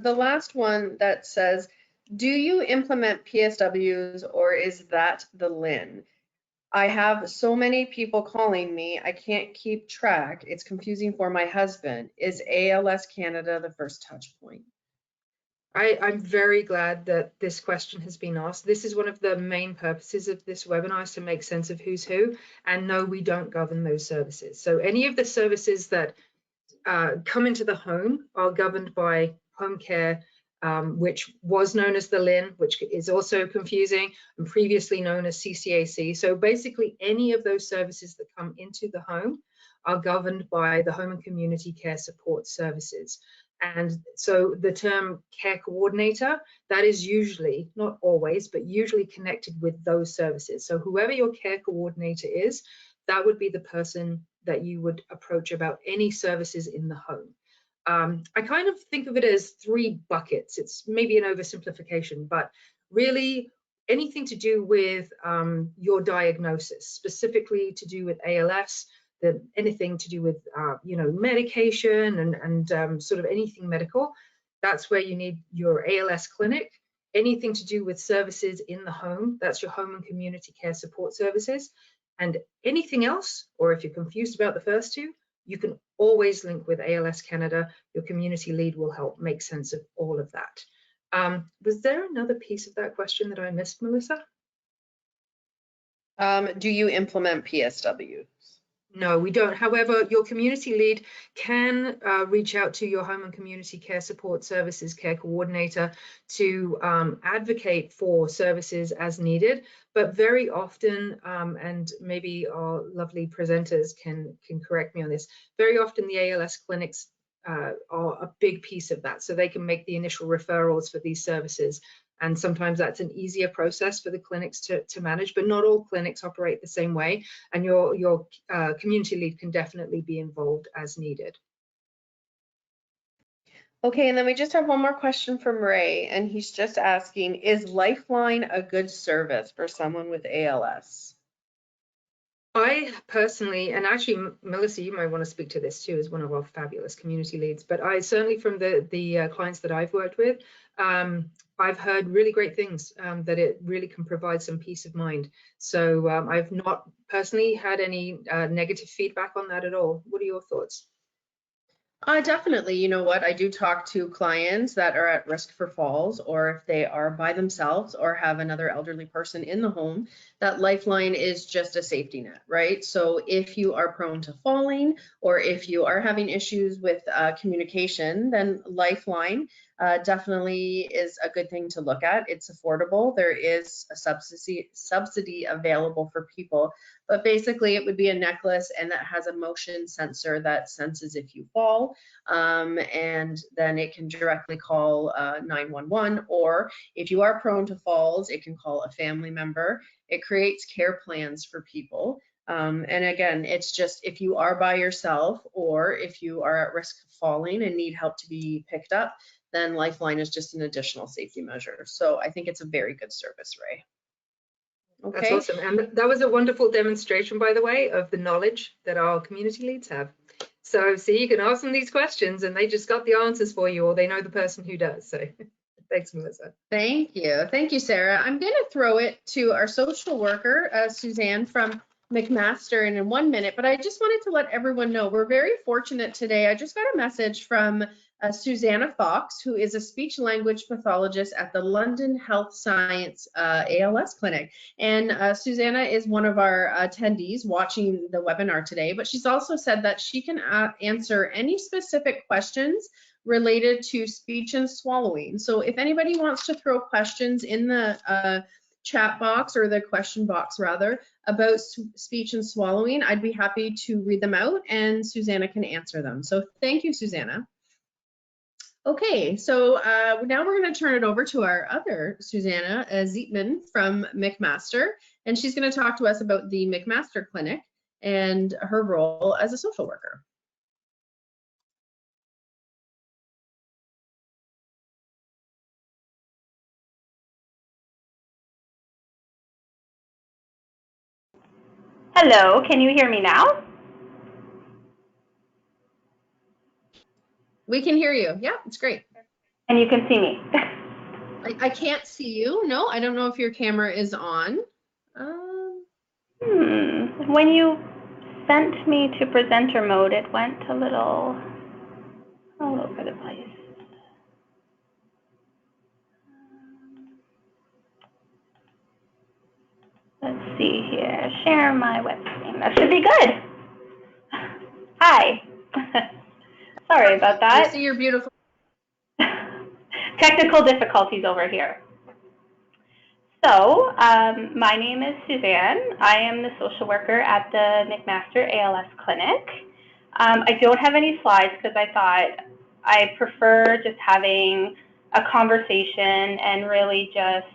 the last one that says, do you implement PSWs or is that the LHIN? I have so many people calling me, I can't keep track. It's confusing for my husband. Is ALS Canada the first touch point? I'm very glad that this question has been asked. This is one of the main purposes of this webinar, is to make sense of who's who. And no, we don't govern those services. So any of the services that come into the home are governed by home care, which was known as the LHIN, which is also confusing, and previously known as CCAC. So basically any of those services that come into the home are governed by the Home and Community Care Support Services. And so the term care coordinator, that is usually, not always, but usually connected with those services. So whoever your care coordinator is, that would be the person that you would approach about any services in the home. I kind of think of it as 3 buckets. It's maybe an oversimplification, but really anything to do with your diagnosis, specifically to do with ALS, anything to do with medication and sort of anything medical, that's where you need your ALS clinic. Anything to do with services in the home, that's your home and community care support services. And anything else, or if you're confused about the first 2, you can always link with ALS Canada. Your community lead will help make sense of all of that. Was there another piece of that question that I missed, Melissa? Do you implement PSWs? No, we don't. However, your community lead can reach out to your home and community care support services care coordinator to advocate for services as needed. But very often, and maybe our lovely presenters can correct me on this, very often the ALS clinics are a big piece of that. So they can make the initial referrals for these services. And sometimes that's an easier process for the clinics to manage, but not all clinics operate the same way. And your community lead can definitely be involved as needed. Okay, and then we just have one more question from Ray, and he's just asking, is LHIN a good service for someone with ALS? I personally, and actually, Melissa, you might want to speak to this too, as one of our fabulous community leads, but I certainly, from the clients that I've worked with, I've heard really great things, that it really can provide some peace of mind. So I've not personally had any negative feedback on that at all. What are your thoughts? Definitely. You know what? I do talk to clients that are at risk for falls, or if they are by themselves or have another elderly person in the home, that LHIN is just a safety net, right? So if you are prone to falling, or if you are having issues with communication, then LHIN definitely is a good thing to look at. It's affordable. There is a subsidy available for people, but basically it would be a necklace and that has a motion sensor that senses if you fall, and then it can directly call 911, or if you are prone to falls, it can call a family member. It creates care plans for people. And again, it's just if you are by yourself or if you are at risk of falling and need help to be picked up, then LHIN is just an additional safety measure. So I think it's a very good service, Ray. Okay. That's awesome. And that was a wonderful demonstration, by the way, of the knowledge that our community leads have. So see, you can ask them these questions and they just got the answers for you, or they know the person who does. So thanks, Melissa. Thank you. Thank you, Sarah. I'm going to throw it to our social worker, Suzanne from McMaster, in 1 minute, but I just wanted to let everyone know we're very fortunate today. I just got a message from Susanna Fox, who is a speech language pathologist at the London Health Sciences ALS Clinic. And Susanna is one of our attendees watching the webinar today, but she's also said that she can answer any specific questions related to speech and swallowing. So if anybody wants to throw questions in the chat box, or the question box rather, about speech and swallowing, I'd be happy to read them out and Susanna can answer them. So thank you, Susanna. Okay, so now we're going to turn it over to our other Susanna Zietman from McMaster, and she's going to talk to us about the McMaster Clinic and her role as a social worker. Hello, can you hear me now? We can hear you. Yeah, it's great. And you can see me. I can't see you. No, I don't know if your camera is on. When you sent me to presenter mode, it went a little all over the place. Let's see here. Share my web screen. That should be good. Hi. Sorry about that. I see your beautiful. Technical difficulties over here. So, my name is Suzanne. I am the social worker at the McMaster ALS Clinic. I don't have any slides because I thought I prefer just having a conversation and really just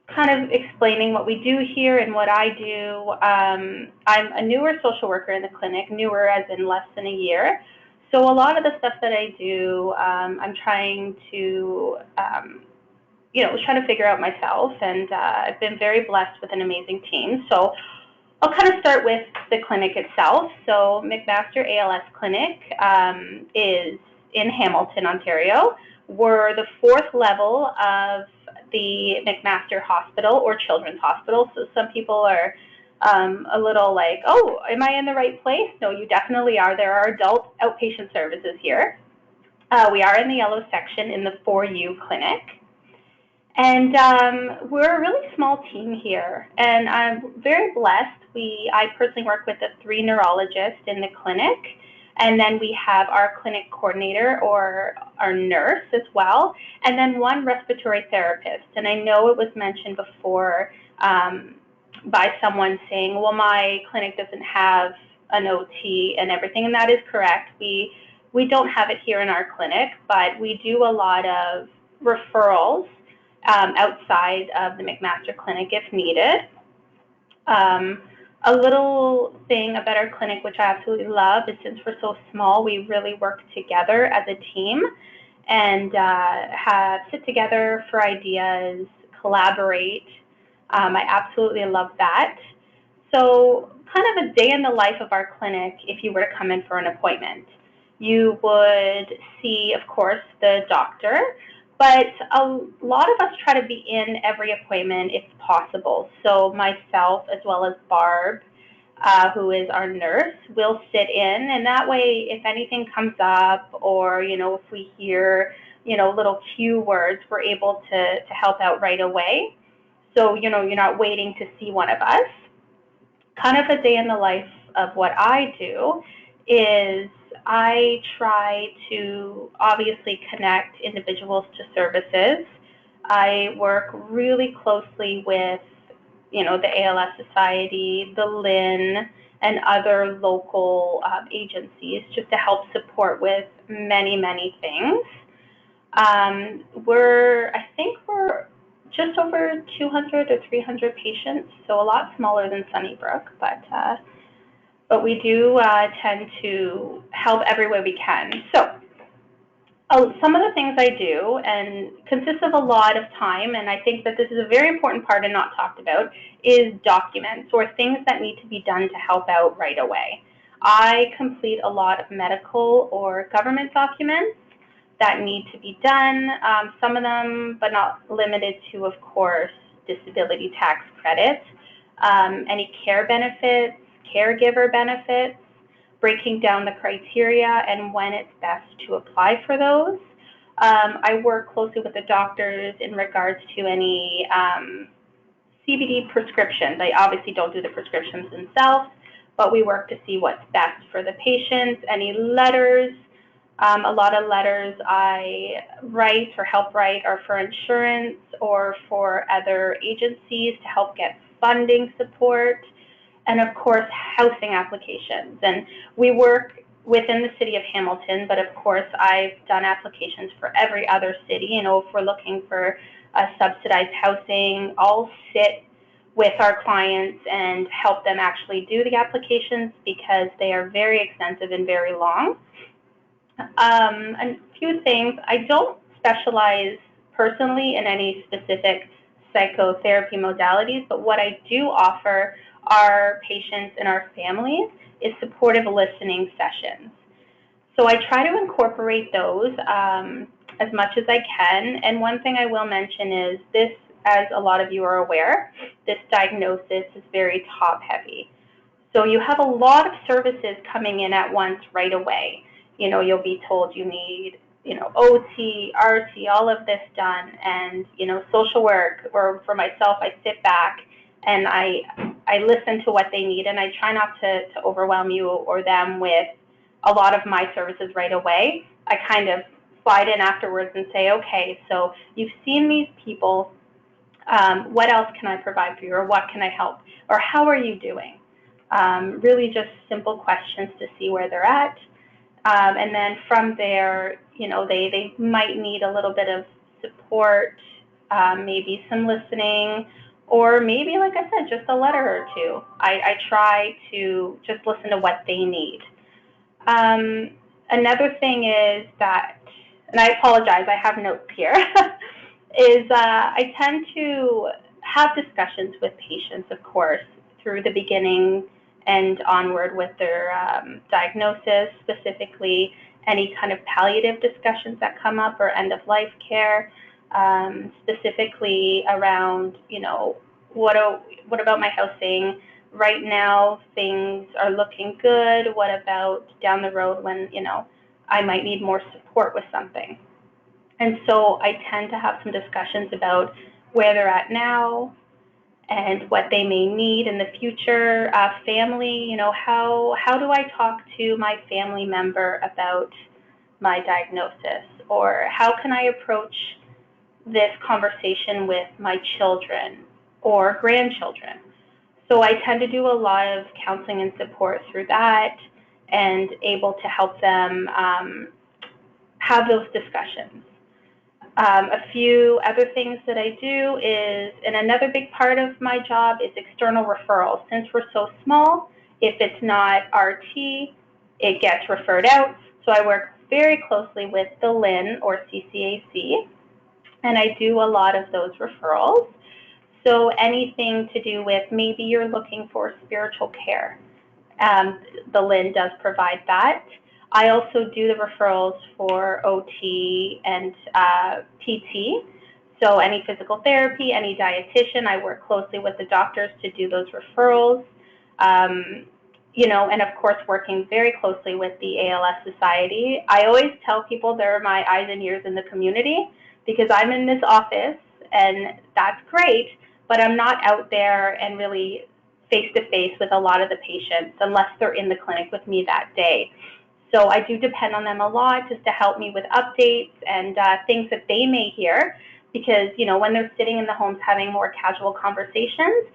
kind of explaining what we do here and what I do. I'm a newer social worker in the clinic, newer as in less than a year. So a lot of the stuff that I do, I'm trying to trying to figure out myself, and I've been very blessed with an amazing team. So I'll kind of start with the clinic itself. So McMaster ALS Clinic is in Hamilton, Ontario. We're the 4th level of the McMaster Hospital or Children's Hospital. So some people are a little like, oh, am I in the right place? No, you definitely are. There are adult outpatient services here. We are in the yellow section in the 4U clinic. And we're a really small team here, and I'm very blessed. I personally work with the 3 neurologists in the clinic, and then we have our clinic coordinator or our nurse as well, and then 1 respiratory therapist. And I know it was mentioned before by someone saying, well, my clinic doesn't have an OT and everything, and that is correct. We don't have it here in our clinic, but we do a lot of referrals outside of the McMaster Clinic if needed. A little thing about our clinic, which I absolutely love, is since we're so small, we really work together as a team and sit together for ideas, collaborate. I absolutely love that. So kind of a day in the life of our clinic if you were to come in for an appointment. You would see, of course, the doctor, but a lot of us try to be in every appointment if possible. So myself, as well as Barb, who is our nurse, will sit in, and that way, if anything comes up, or if we hear little cue words, we're able to help out right away. So you're not waiting to see one of us. Kind of a day in the life of what I do is I try to obviously connect individuals to services. I work really closely with, the ALS Society, the LHIN, and other local agencies just to help support with many, many things. I think we're just over 200 or 300 patients, so a lot smaller than Sunnybrook, but we do tend to help every way we can. So some of the things I do and consists of a lot of time, and I think that this is a very important part and not talked about, is documents or things that need to be done to help out right away. I complete a lot of medical or government documents that need to be done, some of them, but not limited to, of course, disability tax credits, any care benefits, caregiver benefits, breaking down the criteria and when it's best to apply for those. I work closely with the doctors in regards to any CBD prescriptions. I obviously don't do the prescriptions themselves, but we work to see what's best for the patients. Any letters, a lot of letters I write or help write are for insurance or for other agencies to help get funding support. And of course, housing applications. And we work within the city of Hamilton, but of course, I've done applications for every other city. If we're looking for a subsidized housing, I'll sit with our clients and help them actually do the applications because they are very extensive and very long. A few things, I don't specialize personally in any specific psychotherapy modalities, but what I do offer our patients and our families is supportive listening sessions. So I try to incorporate those as much as I can. And one thing I will mention is this, as a lot of you are aware, this diagnosis is very top heavy. So you have a lot of services coming in at once right away. You know, you'll be told you need, you know, OT, RT, all of this done, and, you know, social work, or for myself, I sit back and I listen to what they need, and I try not to overwhelm you or them with a lot of my services right away. I kind of slide in afterwards and say, okay, so you've seen these people, what else can I provide for you, or what can I help, or how are you doing? Really just simple questions to see where they're at. And then from there, you know, they might need a little bit of support, maybe some listening, or maybe, like I said, just a letter or two. I try to just listen to what they need. Another thing is that, and I apologize, I have notes here, is I tend to have discussions with patients, of course, through the beginning and onward with their diagnosis, specifically any kind of palliative discussions that come up, or end-of-life care, specifically around, you know, what about my housing? Right now, things are looking good. What about down the road when, you know, I might need more support with something? And so I tend to have some discussions about where they're at now and what they may need in the future. Family, you know, how do I talk to my family member about my diagnosis? Or how can I approach this conversation with my children or grandchildren? So I tend to do a lot of counseling and support through that, and able to help them have those discussions. A few other things that I do is, and another big part of my job is external referrals. Since we're so small, if it's not RT, it gets referred out. So I work very closely with the LHIN or CCAC, and I do a lot of those referrals. So anything to do with, maybe you're looking for spiritual care, the LHIN does provide that. I also do the referrals for OT and PT. So any physical therapy, any dietitian, I work closely with the doctors to do those referrals. You know, and of course, working very closely with the ALS Society. I always tell people they're my eyes and ears in the community, because I'm in this office, and that's great, but I'm not out there and really face-to-face with a lot of the patients unless they're in the clinic with me that day. So I do depend on them a lot just to help me with updates and things that they may hear, because, you know, when they're sitting in the homes having more casual conversations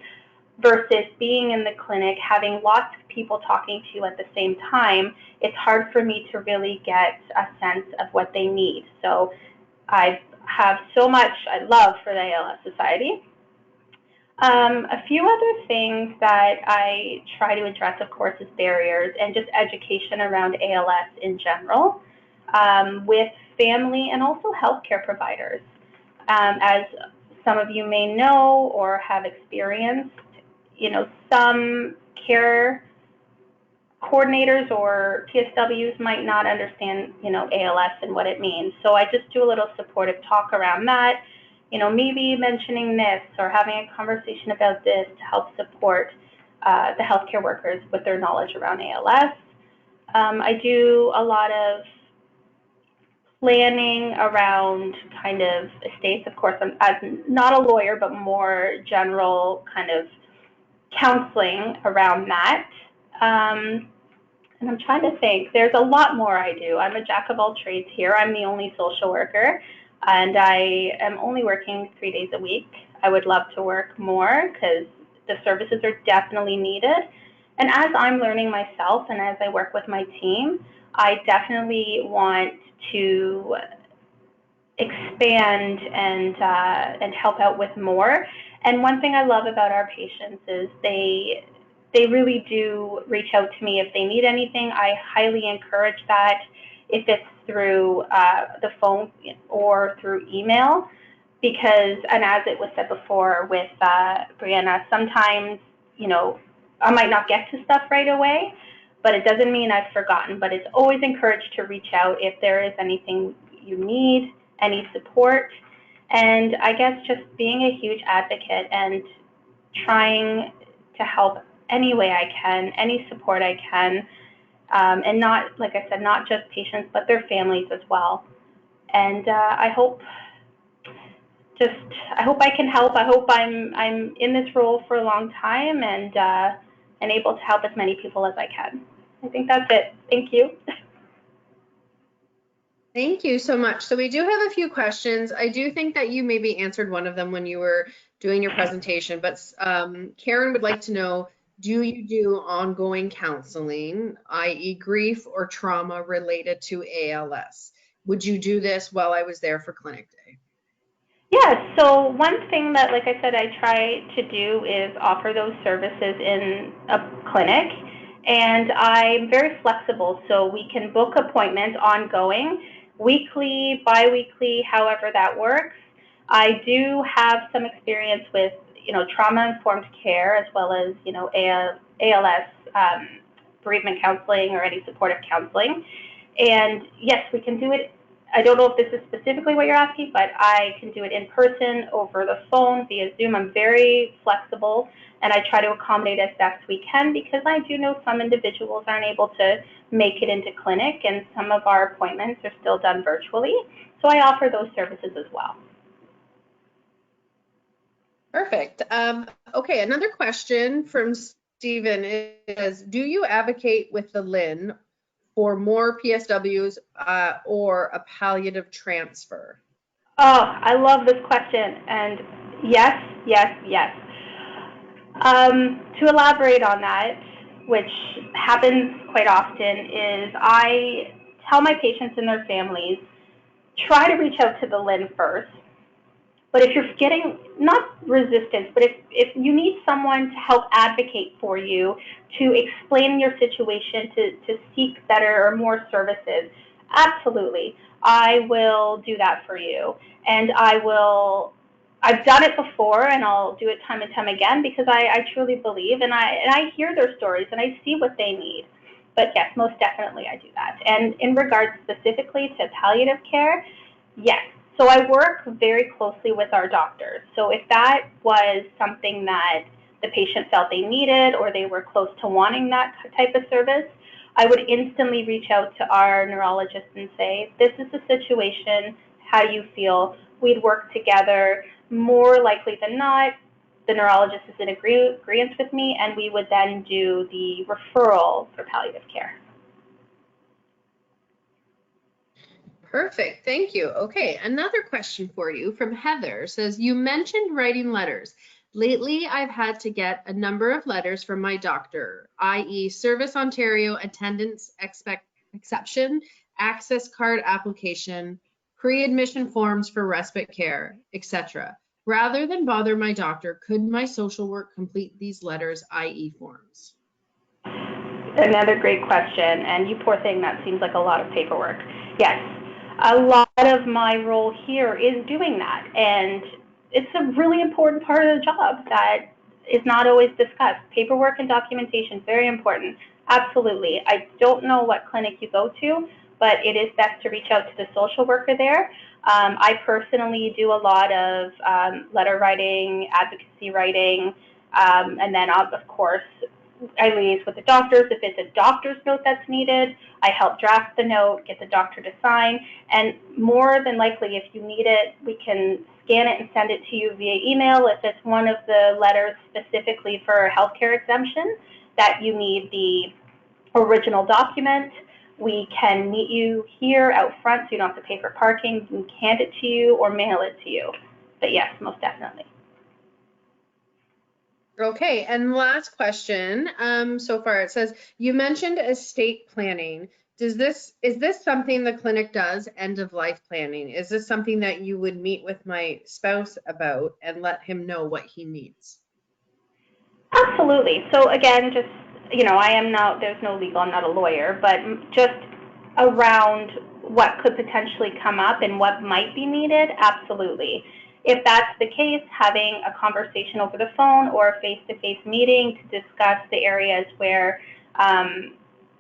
versus being in the clinic, having lots of people talking to you at the same time, it's hard for me to really get a sense of what they need. So I have so much I love for the ALS Society. A few other things that I try to address, of course, is barriers and just education around ALS in general, with family and also healthcare providers. As some of you may know or have experienced, you know, some care coordinators or PSWs might not understand, you know, ALS and what it means. So I just do a little supportive talk around that. You know, maybe mentioning this or having a conversation about this to help support the healthcare workers with their knowledge around ALS. I do a lot of planning around kind of estates. Of course, I'm not a lawyer, but more general kind of counseling around that. And I'm trying to think, there's a lot more I do. I'm a jack of all trades here. I'm the only social worker, and I am only working 3 days a week. I would love to work more because the services are definitely needed. And as I'm learning myself and as I work with my team, I definitely want to expand and help out with more. And one thing I love about our patients is they really do reach out to me if they need anything. I highly encourage that, if it's through the phone or through email. because, and as it was said before with Brianna, sometimes, you know, I might not get to stuff right away, but it doesn't mean I've forgotten. But it's always encouraged to reach out if there is anything you need, any support. And I guess just being a huge advocate and trying to help any way I can, any support I can, and not, like I said, not just patients, but their families as well. And I hope I can help. I hope I'm in this role for a long time and able to help as many people as I can. I think that's it. Thank you. Thank you so much. So we do have a few questions. I do think that you maybe answered one of them when you were doing your presentation, but Karen would like to know, do you do ongoing counseling, i.e. grief or trauma related to ALS? Would you do this while I was there for clinic day? Yeah, so one thing that, like I said, I try to do is offer those services in a clinic, and I'm very flexible, so we can book appointments ongoing, weekly, bi-weekly, however that works. I do have some experience with, you know, trauma-informed care as well as, you know, ALS bereavement counseling or any supportive counseling. And yes, we can do it. I don't know if this is specifically what you're asking, but I can do it in person, over the phone, via Zoom. I'm very flexible, and I try to accommodate as best we can because I do know some individuals aren't able to make it into clinic, and some of our appointments are still done virtually. So I offer those services as well. Perfect. Okay, another question from Stephen is, do you advocate with the LHIN for more PSWs or a palliative transfer? Oh, I love this question. And yes, yes, yes. To elaborate on that, which happens quite often, is I tell my patients and their families, try to reach out to the LHIN first. But if you're getting, not resistance, but if you need someone to help advocate for you, to explain your situation, to seek better or more services, absolutely, I will do that for you. And I've done it before, and I'll do it time and time again because I truly believe, and I hear their stories, and I see what they need. But yes, most definitely I do that. And in regards specifically to palliative care, yes. So I work very closely with our doctors. So if that was something that the patient felt they needed or they were close to wanting that type of service, I would instantly reach out to our neurologist and say, this is the situation, how do you feel? We'd work together. More likely than not, the neurologist is in agreement with me, and we would then do the referral for palliative care. Perfect, thank you. Okay, another question for you from Heather says, you mentioned writing letters. Lately, I've had to get a number of letters from my doctor, i.e. Service Ontario attendance exception, access card application, pre-admission forms for respite care, etc. Rather than bother my doctor, could my social work complete these letters, i.e. forms? Another great question, and you poor thing, that seems like a lot of paperwork. Yes. A lot of my role here is doing that, and it's a really important part of the job that is not always discussed. Paperwork and documentation, very important. Absolutely. I don't know what clinic you go to, but it is best to reach out to the social worker there. I personally do a lot of letter writing, advocacy writing, and then of course, I liaise with the doctors. If it's a doctor's note that's needed, I help draft the note, get the doctor to sign, and more than likely, if you need it, we can scan it and send it to you via email. If it's one of the letters specifically for a healthcare exemption that you need the original document, we can meet you here out front so you don't have to pay for parking. We can hand it to you or mail it to you. But yes, most definitely. Okay, and last question so far, it says, you mentioned estate planning. Is this something the clinic does, end of life planning? Is this something that you would meet with my spouse about and let him know what he needs? Absolutely. So again, just, you know, there's no legal, I'm not a lawyer, but just around what could potentially come up and what might be needed, absolutely. If that's the case, having a conversation over the phone or a face-to-face meeting to discuss the areas where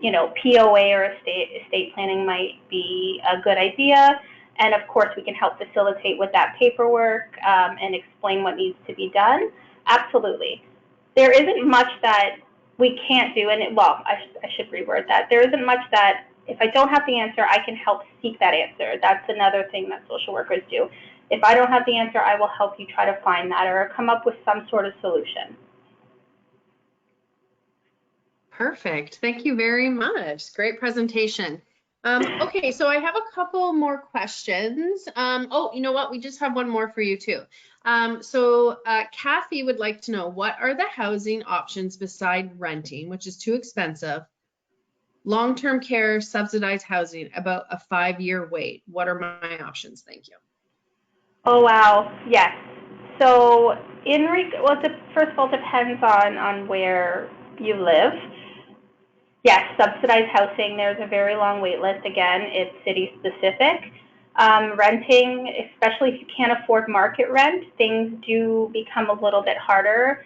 you know, POA or estate planning might be a good idea. And of course, we can help facilitate with that paperwork and explain what needs to be done. Absolutely. There isn't much that we can't do, and well, I should reword that. There isn't much that if I don't have the answer, I can help seek that answer. That's another thing that social workers do. If I don't have the answer, I will help you try to find that or come up with some sort of solution. Perfect. Thank you very much. Great presentation. Okay, so I have a couple more questions. Oh, you know what? We just have one more for you too. Kathy would like to know, what are the housing options beside renting, which is too expensive? Long-term care, subsidized housing, about a 5-year wait. What are my options? Thank you. Oh, wow. Yes. So well, first of all, it depends on where you live. Yes, subsidized housing, there's a very long wait list. Again, it's city specific. Renting, especially if you can't afford market rent, things do become a little bit harder.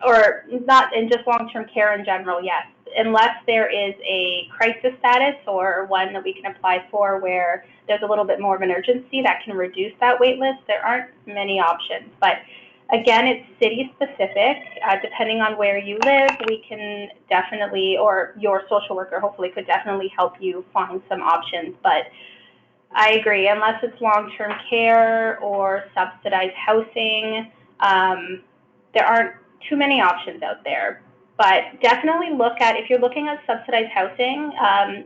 Or not in just long-term care in general, yes. Unless there is a crisis status or one that we can apply for where there's a little bit more of an urgency that can reduce that wait list, there aren't many options. But again, it's city specific. Depending on where you live, we can definitely, or your social worker hopefully could definitely help you find some options. But I agree, unless it's long-term care or subsidized housing, there aren't too many options out there. But definitely look at, if you're looking at subsidized housing,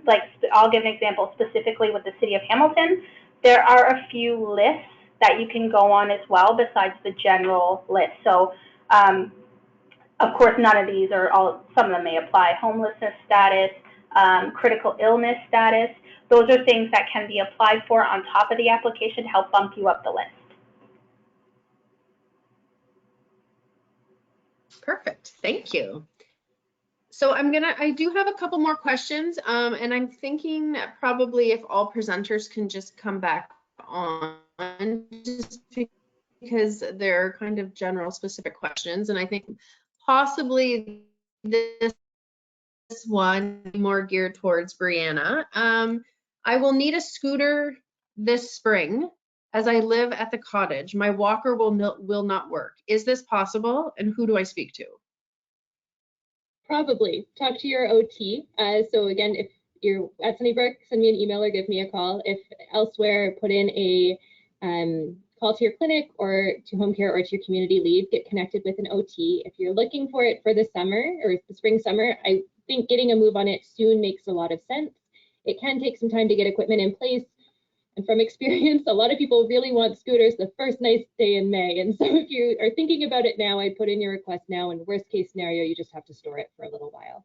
like I'll give an example specifically with the city of Hamilton, there are a few lists that you can go on as well besides the general list. So of course, none of these are all, some of them may apply. Homelessness status, critical illness status, those are things that can be applied for on top of the application to help bump you up the list. Perfect, thank you. So I do have a couple more questions, and I'm thinking that probably if all presenters can just come back on, just because they're kind of general specific questions, and I think possibly this one more geared towards Brianna. I will need a scooter this spring as I live at the cottage. My walker will not work. Is this possible, and who do I speak to? Probably. Talk to your OT. So again, if you're at Sunnybrook, send me an email or give me a call. If elsewhere, put in a call to your clinic or to home care or to your community lead, get connected with an OT. If you're looking for it for the summer or the spring, summer, I think getting a move on it soon makes a lot of sense. It can take some time to get equipment in place. And from experience, a lot of people really want scooters the first nice day in May. And so if you are thinking about it now, I'd put in your request now, and worst case scenario, you just have to store it for a little while.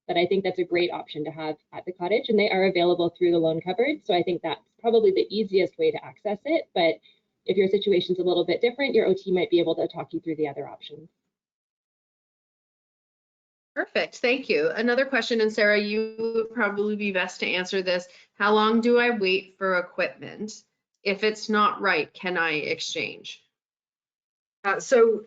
But I think that's a great option to have at the cottage, and they are available through the loan cupboard. So I think that's probably the easiest way to access it. But if your situation's a little bit different, your OT might be able to talk you through the other options. Perfect, thank you. Another question, and Sarah, you would probably be best to answer this. How long do I wait for equipment? If it's not right, can I exchange? So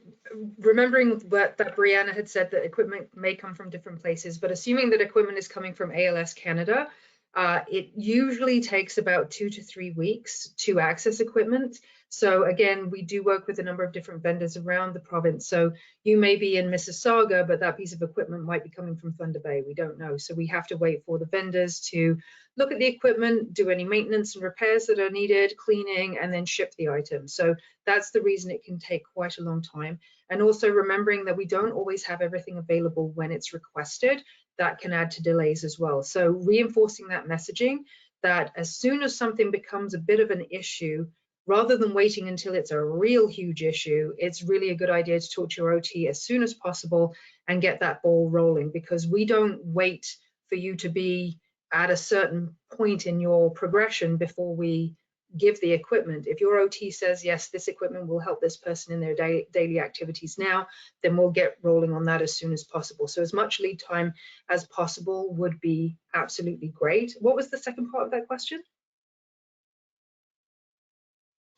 remembering that Brianna had said that equipment may come from different places, but assuming that equipment is coming from ALS Canada, it usually takes about 2 to 3 weeks to access equipment. So again, we do work with a number of different vendors around the province. So you may be in Mississauga, but that piece of equipment might be coming from Thunder Bay. We don't know. So we have to wait for the vendors to look at the equipment, do any maintenance and repairs that are needed, cleaning, and then ship the item. So that's the reason it can take quite a long time. And also remembering that we don't always have everything available when it's requested. That can add to delays as well. So reinforcing that messaging that as soon as something becomes a bit of an issue, rather than waiting until it's a real huge issue, it's really a good idea to talk to your OT as soon as possible and get that ball rolling, because we don't wait for you to be at a certain point in your progression before we give the equipment. If your OT says, yes, this equipment will help this person in their daily activities now, then we'll get rolling on that as soon as possible. So as much lead time as possible would be absolutely great. What was the second part of that question?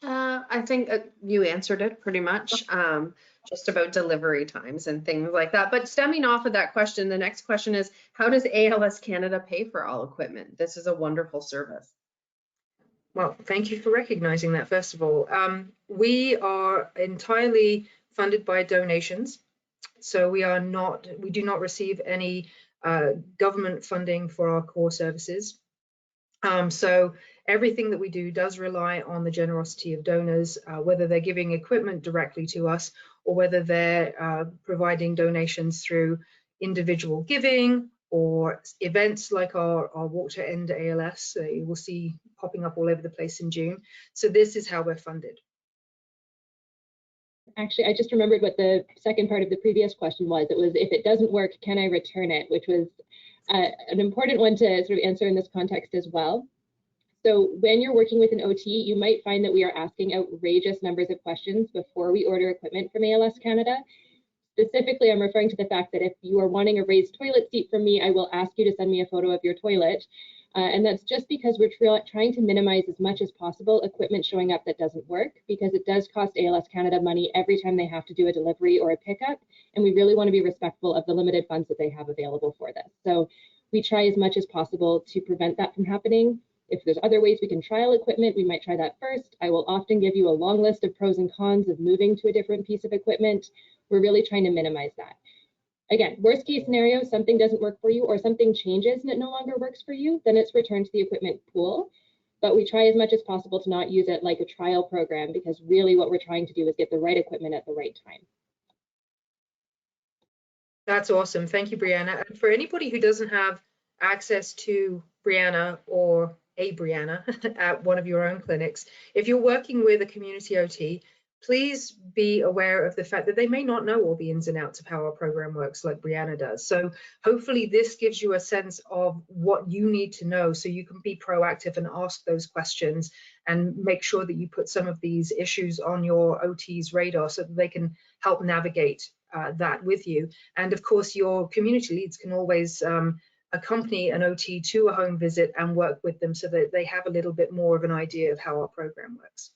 I think you answered it pretty much, just about delivery times and things like that. But stemming off of that question, the next question is, how does ALS Canada pay for all equipment? This is a wonderful service. Well, thank you for recognizing that, first of all. We are entirely funded by donations. So we do not receive any government funding for our core services. So everything that we do does rely on the generosity of donors, whether they're giving equipment directly to us or whether they're providing donations through individual giving or events like our Walk to End ALS. You will see popping up all over the place in June. So this is how we're funded. Actually, I just remembered what the second part of the previous question was. It was, if it doesn't work, can I return it? Which was an important one to sort of answer in this context as well. So when you're working with an OT, you might find that we are asking outrageous numbers of questions before we order equipment from ALS Canada. Specifically, I'm referring to the fact that if you are wanting a raised toilet seat from me, I will ask you to send me a photo of your toilet. And that's just because we're trying to minimize as much as possible equipment showing up that doesn't work, because it does cost ALS Canada money every time they have to do a delivery or a pickup. And we really want to be respectful of the limited funds that they have available for this. So we try as much as possible to prevent that from happening. If there's other ways we can trial equipment, we might try that first. I will often give you a long list of pros and cons of moving to a different piece of equipment. We're really trying to minimize that. Again, worst case scenario, something doesn't work for you or something changes and it no longer works for you, then it's returned to the equipment pool. But we try as much as possible to not use it like a trial program, because really what we're trying to do is get the right equipment at the right time. That's awesome. Thank you, Brianna. And for anybody who doesn't have access to Brianna or a Brianna at one of your own clinics, if you're working with a community OT, please be aware of the fact that they may not know all the ins and outs of how our program works like Brianna does. So hopefully this gives you a sense of what you need to know so you can be proactive and ask those questions and make sure that you put some of these issues on your OT's radar so that they can help navigate that with you. And of course, your community leads can always accompany an OT to a home visit and work with them so that they have a little bit more of an idea of how our program works.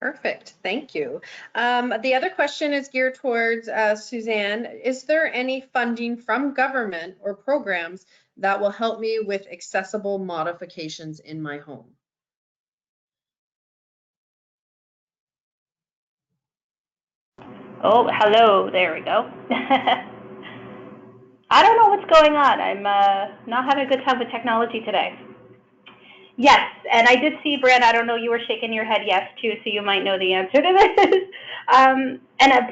Perfect, thank you. The other question is geared towards Suzanne. Is there any funding from government or programs that will help me with accessible modifications in my home? Oh, hello, there we go. I don't know what's going on. I'm not having a good time with technology today. Yes, and I did see, Brand, I don't know, you were shaking your head yes too, so you might know the answer to this. And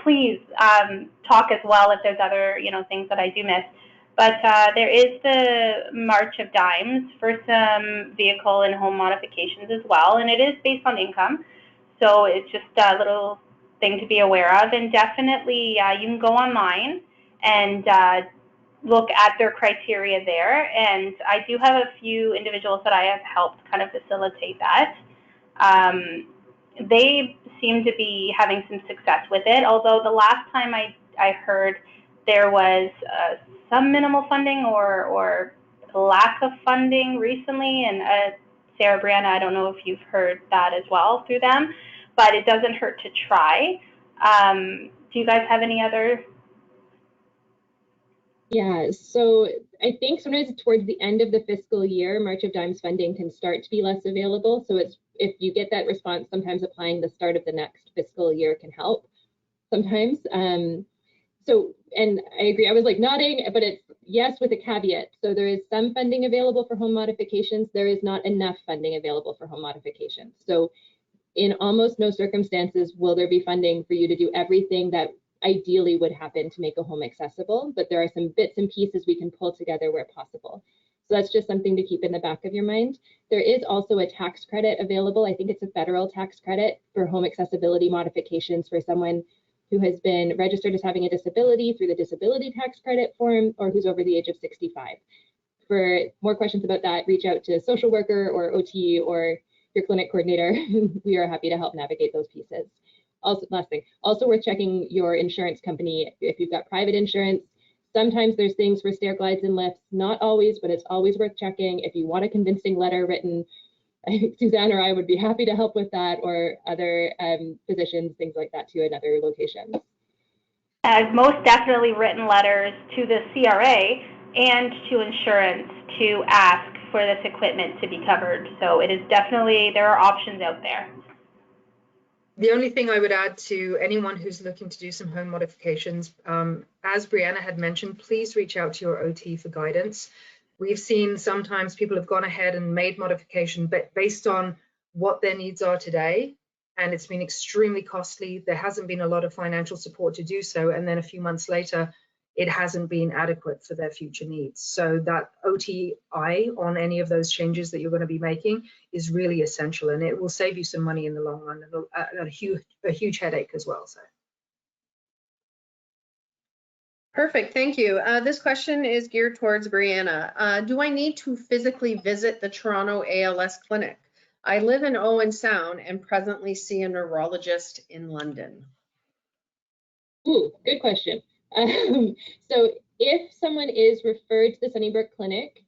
please talk as well if there's other, things that I do miss. But there is the March of Dimes for some vehicle and home modifications as well, and it is based on income. So it's just a little thing to be aware of, and definitely you can go online and look at their criteria there, and I do have a few individuals that I have helped kind of facilitate that. They seem to be having some success with it, although the last time I heard there was some minimal funding or lack of funding recently, and Sarah, Brianna, I don't know if you've heard that as well through them, but it doesn't hurt to try. Do you guys have any other? Yeah, so I think sometimes towards the end of the fiscal year, March of Dimes funding can start to be less available. So it's, if you get that response, sometimes applying the start of the next fiscal year can help sometimes. So, and I agree, I was like nodding, but it's yes with a caveat. So there is some funding available for home modifications. There is not enough funding available for home modifications. So in almost no circumstances will there be funding for you to do everything that ideally would happen to make a home accessible, but there are some bits and pieces we can pull together where possible. So that's just something to keep in the back of your mind. There is also a tax credit available. I think it's a federal tax credit for home accessibility modifications for someone who has been registered as having a disability through the disability tax credit form or who's over the age of 65. For more questions about that, reach out to a social worker or OT or your clinic coordinator. We are happy to help navigate those pieces. Also, last thing, also worth checking your insurance company if you've got private insurance. Sometimes there's things for stair glides and lifts, not always, but it's always worth checking. If you want a convincing letter written I think Suzanne or I would be happy to help with that, or other physicians, things like that too, in other locations. I've most definitely written letters to the CRA and to insurance to ask for this equipment to be covered. So it is definitely, there are options out there. The only thing I would add to anyone who's looking to do some home modifications, as Brianna had mentioned, please reach out to your OT for guidance. We've seen sometimes people have gone ahead and made modification, but based on what their needs are today, and it's been extremely costly. There hasn't been a lot of financial support to do so, and then a few months later, it hasn't been adequate for their future needs. So that OTI on any of those changes that you're going to be making is really essential, and it will save you some money in the long run, and a huge headache as well. So. Perfect, thank you. This question is geared towards Brianna. Do I need to physically visit the Toronto ALS Clinic? I live in Owen Sound and presently see a neurologist in London. Ooh, good question. So if someone is referred to the Sunnybrook Clinic,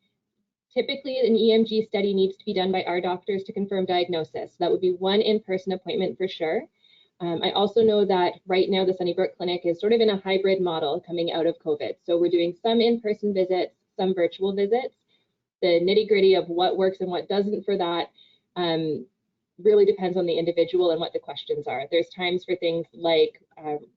typically an EMG study needs to be done by our doctors to confirm diagnosis. That would be one in-person appointment for sure. I also know that right now the Sunnybrook Clinic is sort of in a hybrid model coming out of COVID. So we're doing some in-person visits, some virtual visits. The nitty-gritty of what works and what doesn't for that really depends on the individual and what the questions are. There's times for things like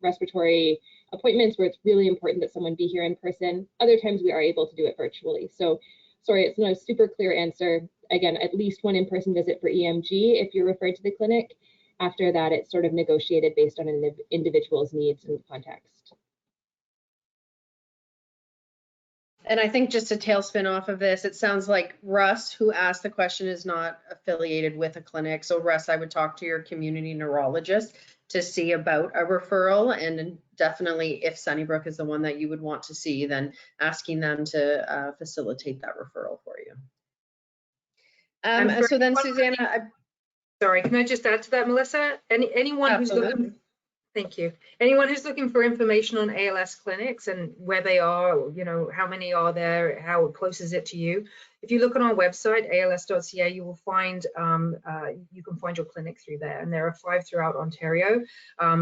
respiratory appointments where it's really important that someone be here in person. Other times we are able to do it virtually. So sorry, it's not a super clear answer. Again, at least one in-person visit for EMG if you're referred to the clinic. After that, it's sort of negotiated based on an individual's needs and context. And I think just a tailspin off of this, it sounds like Russ, who asked the question, is not affiliated with a clinic. So Russ, I would talk to your community neurologist to see about a referral, and definitely if Sunnybrook is the one that you would want to see, then asking them to facilitate that referral for you. So then Susanna, sorry, can I just add to that, Melissa? Anyone who's looking, thank you. Anyone who's looking for information on ALS clinics and where they are, you know, how many are there, how close is it to you? If you look on our website, als.ca, you will find, you can find your clinic through there. And there are 5 throughout Ontario.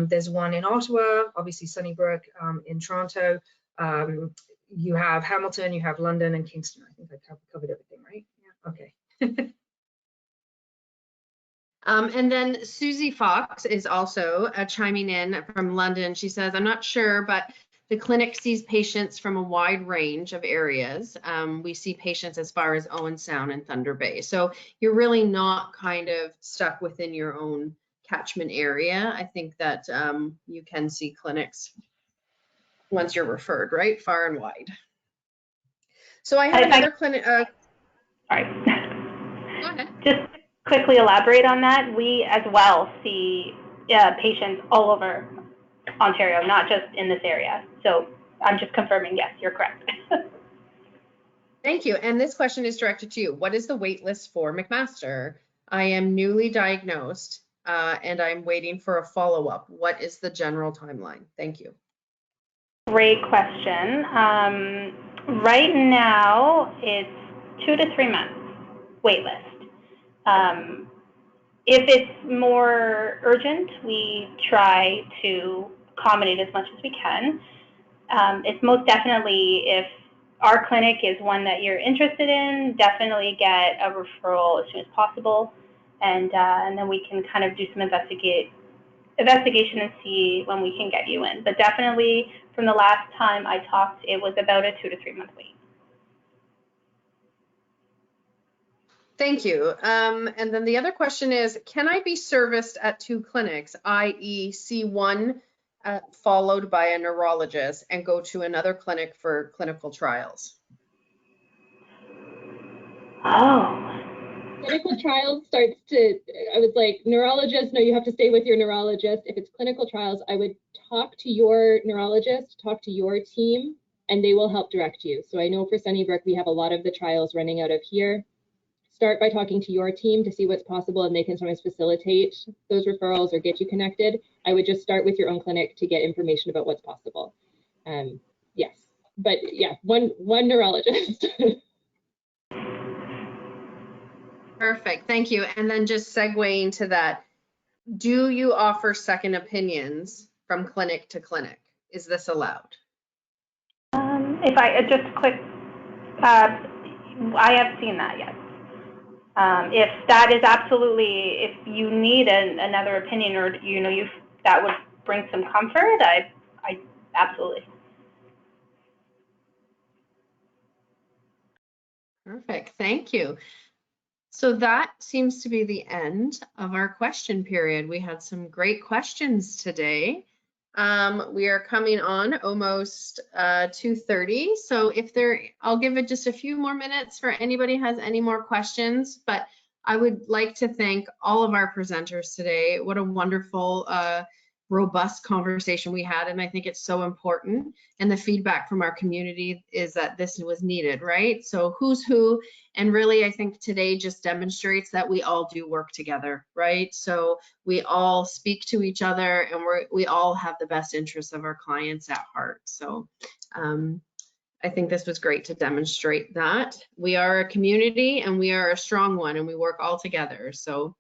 There's one in Ottawa, obviously Sunnybrook, in Toronto. You have Hamilton, you have London and Kingston. I think I covered everything, right? Yeah, okay. And then Susie Fox is also chiming in from London. She says, I'm not sure, but the clinic sees patients from a wide range of areas. We see patients as far as Owen Sound and Thunder Bay. So you're really not kind of stuck within your own catchment area. I think that you can see clinics once you're referred, right? Far and wide. So I have another clinic. Sorry. Go ahead. Just quickly elaborate on that. We as well see patients all over Ontario, not just in this area. So I'm just confirming, yes, you're correct. Thank you. And this question is directed to you. What is the wait list for McMaster? I am newly diagnosed and I'm waiting for a follow-up. What is the general timeline? Thank you. Great question. Right now, it's 2 to 3 months wait list. If it's more urgent, we try to accommodate as much as we can. It's most definitely, if our clinic is one that you're interested in, definitely get a referral as soon as possible, and then we can kind of do some investigation and see when we can get you in. But definitely, from the last time I talked, it was about a 2 to 3 month wait. Thank you. And then the other question is, can I be serviced at 2 clinics, i.e. see one followed by a neurologist and go to another clinic for clinical trials? Oh. Clinical trials starts to, I was like, neurologist, no, you have to stay with your neurologist. If it's clinical trials, I would talk to your neurologist, talk to your team, and they will help direct you. So I know for Sunnybrook, we have a lot of the trials running out of here. Start by talking to your team to see what's possible, and they can sometimes facilitate those referrals or get you connected. I would just start with your own clinic to get information about what's possible. Yes, but yeah, one neurologist. Perfect, thank you. And then just segueing to that, do you offer second opinions from clinic to clinic? Is this allowed? If I just quick, I have seen that, yes. If that is absolutely, if you need another opinion, or that would bring some comfort, I absolutely. Perfect, thank you. So that seems to be the end of our question period. We had some great questions today. We are coming on almost 2:30. So I'll give it just a few more minutes for anybody has any more questions, but I would like to thank all of our presenters today. What a wonderful, robust conversation we had, and I think it's so important. And the feedback from our community is that this was needed, right? So who's who, and really I think today just demonstrates that we all do work together, right? So we all speak to each other, and we all have the best interests of our clients at heart. So I think this was great to demonstrate that we are a community and we are a strong one, and we work all together. So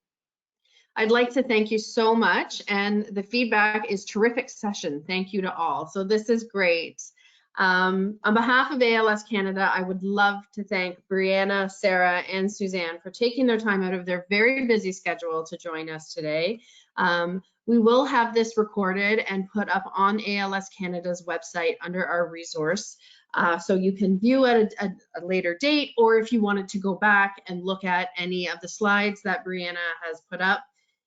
I'd like to thank you so much, and the feedback is terrific session. Thank you to all. So this is great. On behalf of ALS Canada, I would love to thank Brianna, Sarah, and Suzanne for taking their time out of their very busy schedule to join us today. We will have this recorded and put up on ALS Canada's website under our resource. So you can view at a later date, or if you wanted to go back and look at any of the slides that Brianna has put up.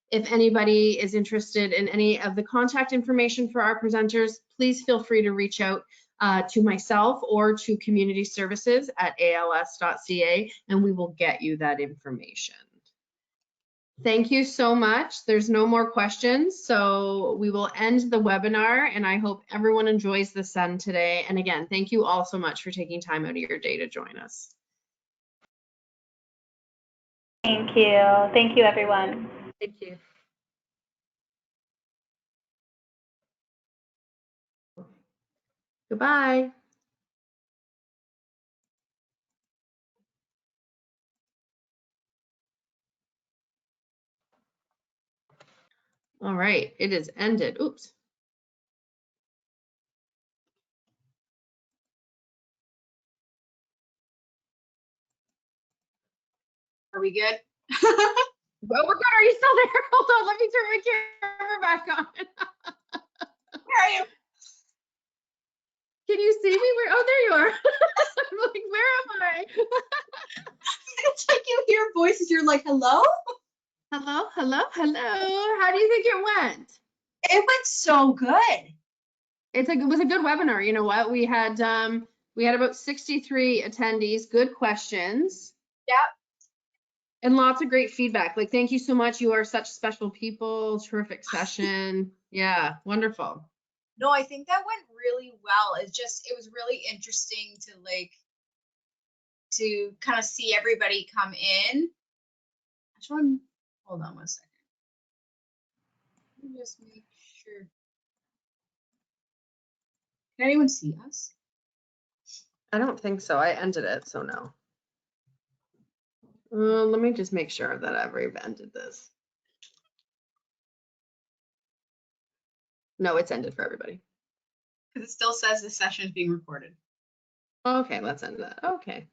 If anybody is interested in any of the contact information for our presenters, please feel free to reach out to myself or to community services at als.ca, and we will get you that information. Thank you so much. There's no more questions, so we will end the webinar, and I hope everyone enjoys the sun today. And again, thank you all so much for taking time out of your day to join us. Thank you. Thank you, everyone. Thank you. Goodbye. All right, it is ended. Oops. Are we good? Well, we're good. Are you still there? Hold on, let me turn my camera back on. Where are you? Can you see me? Oh, there you are. I'm like, where am I? It's like you hear voices, you're like, hello? Hello, hello, hello. How do you think it went? It went so good. It was a good webinar. You know what? We had about 63 attendees, good questions. Yep. And lots of great feedback. Like, thank you so much. You are such special people. Terrific session. Yeah, wonderful. No, I think that went really well. It was really interesting to kind of see everybody come in. I just want, hold on one second. Let me just make sure. Can anyone see us? I don't think so. I ended it, so no. Let me just make sure that I've ended this. No, it's ended for everybody. Because it still says the session is being recorded. Okay, let's end that. Okay.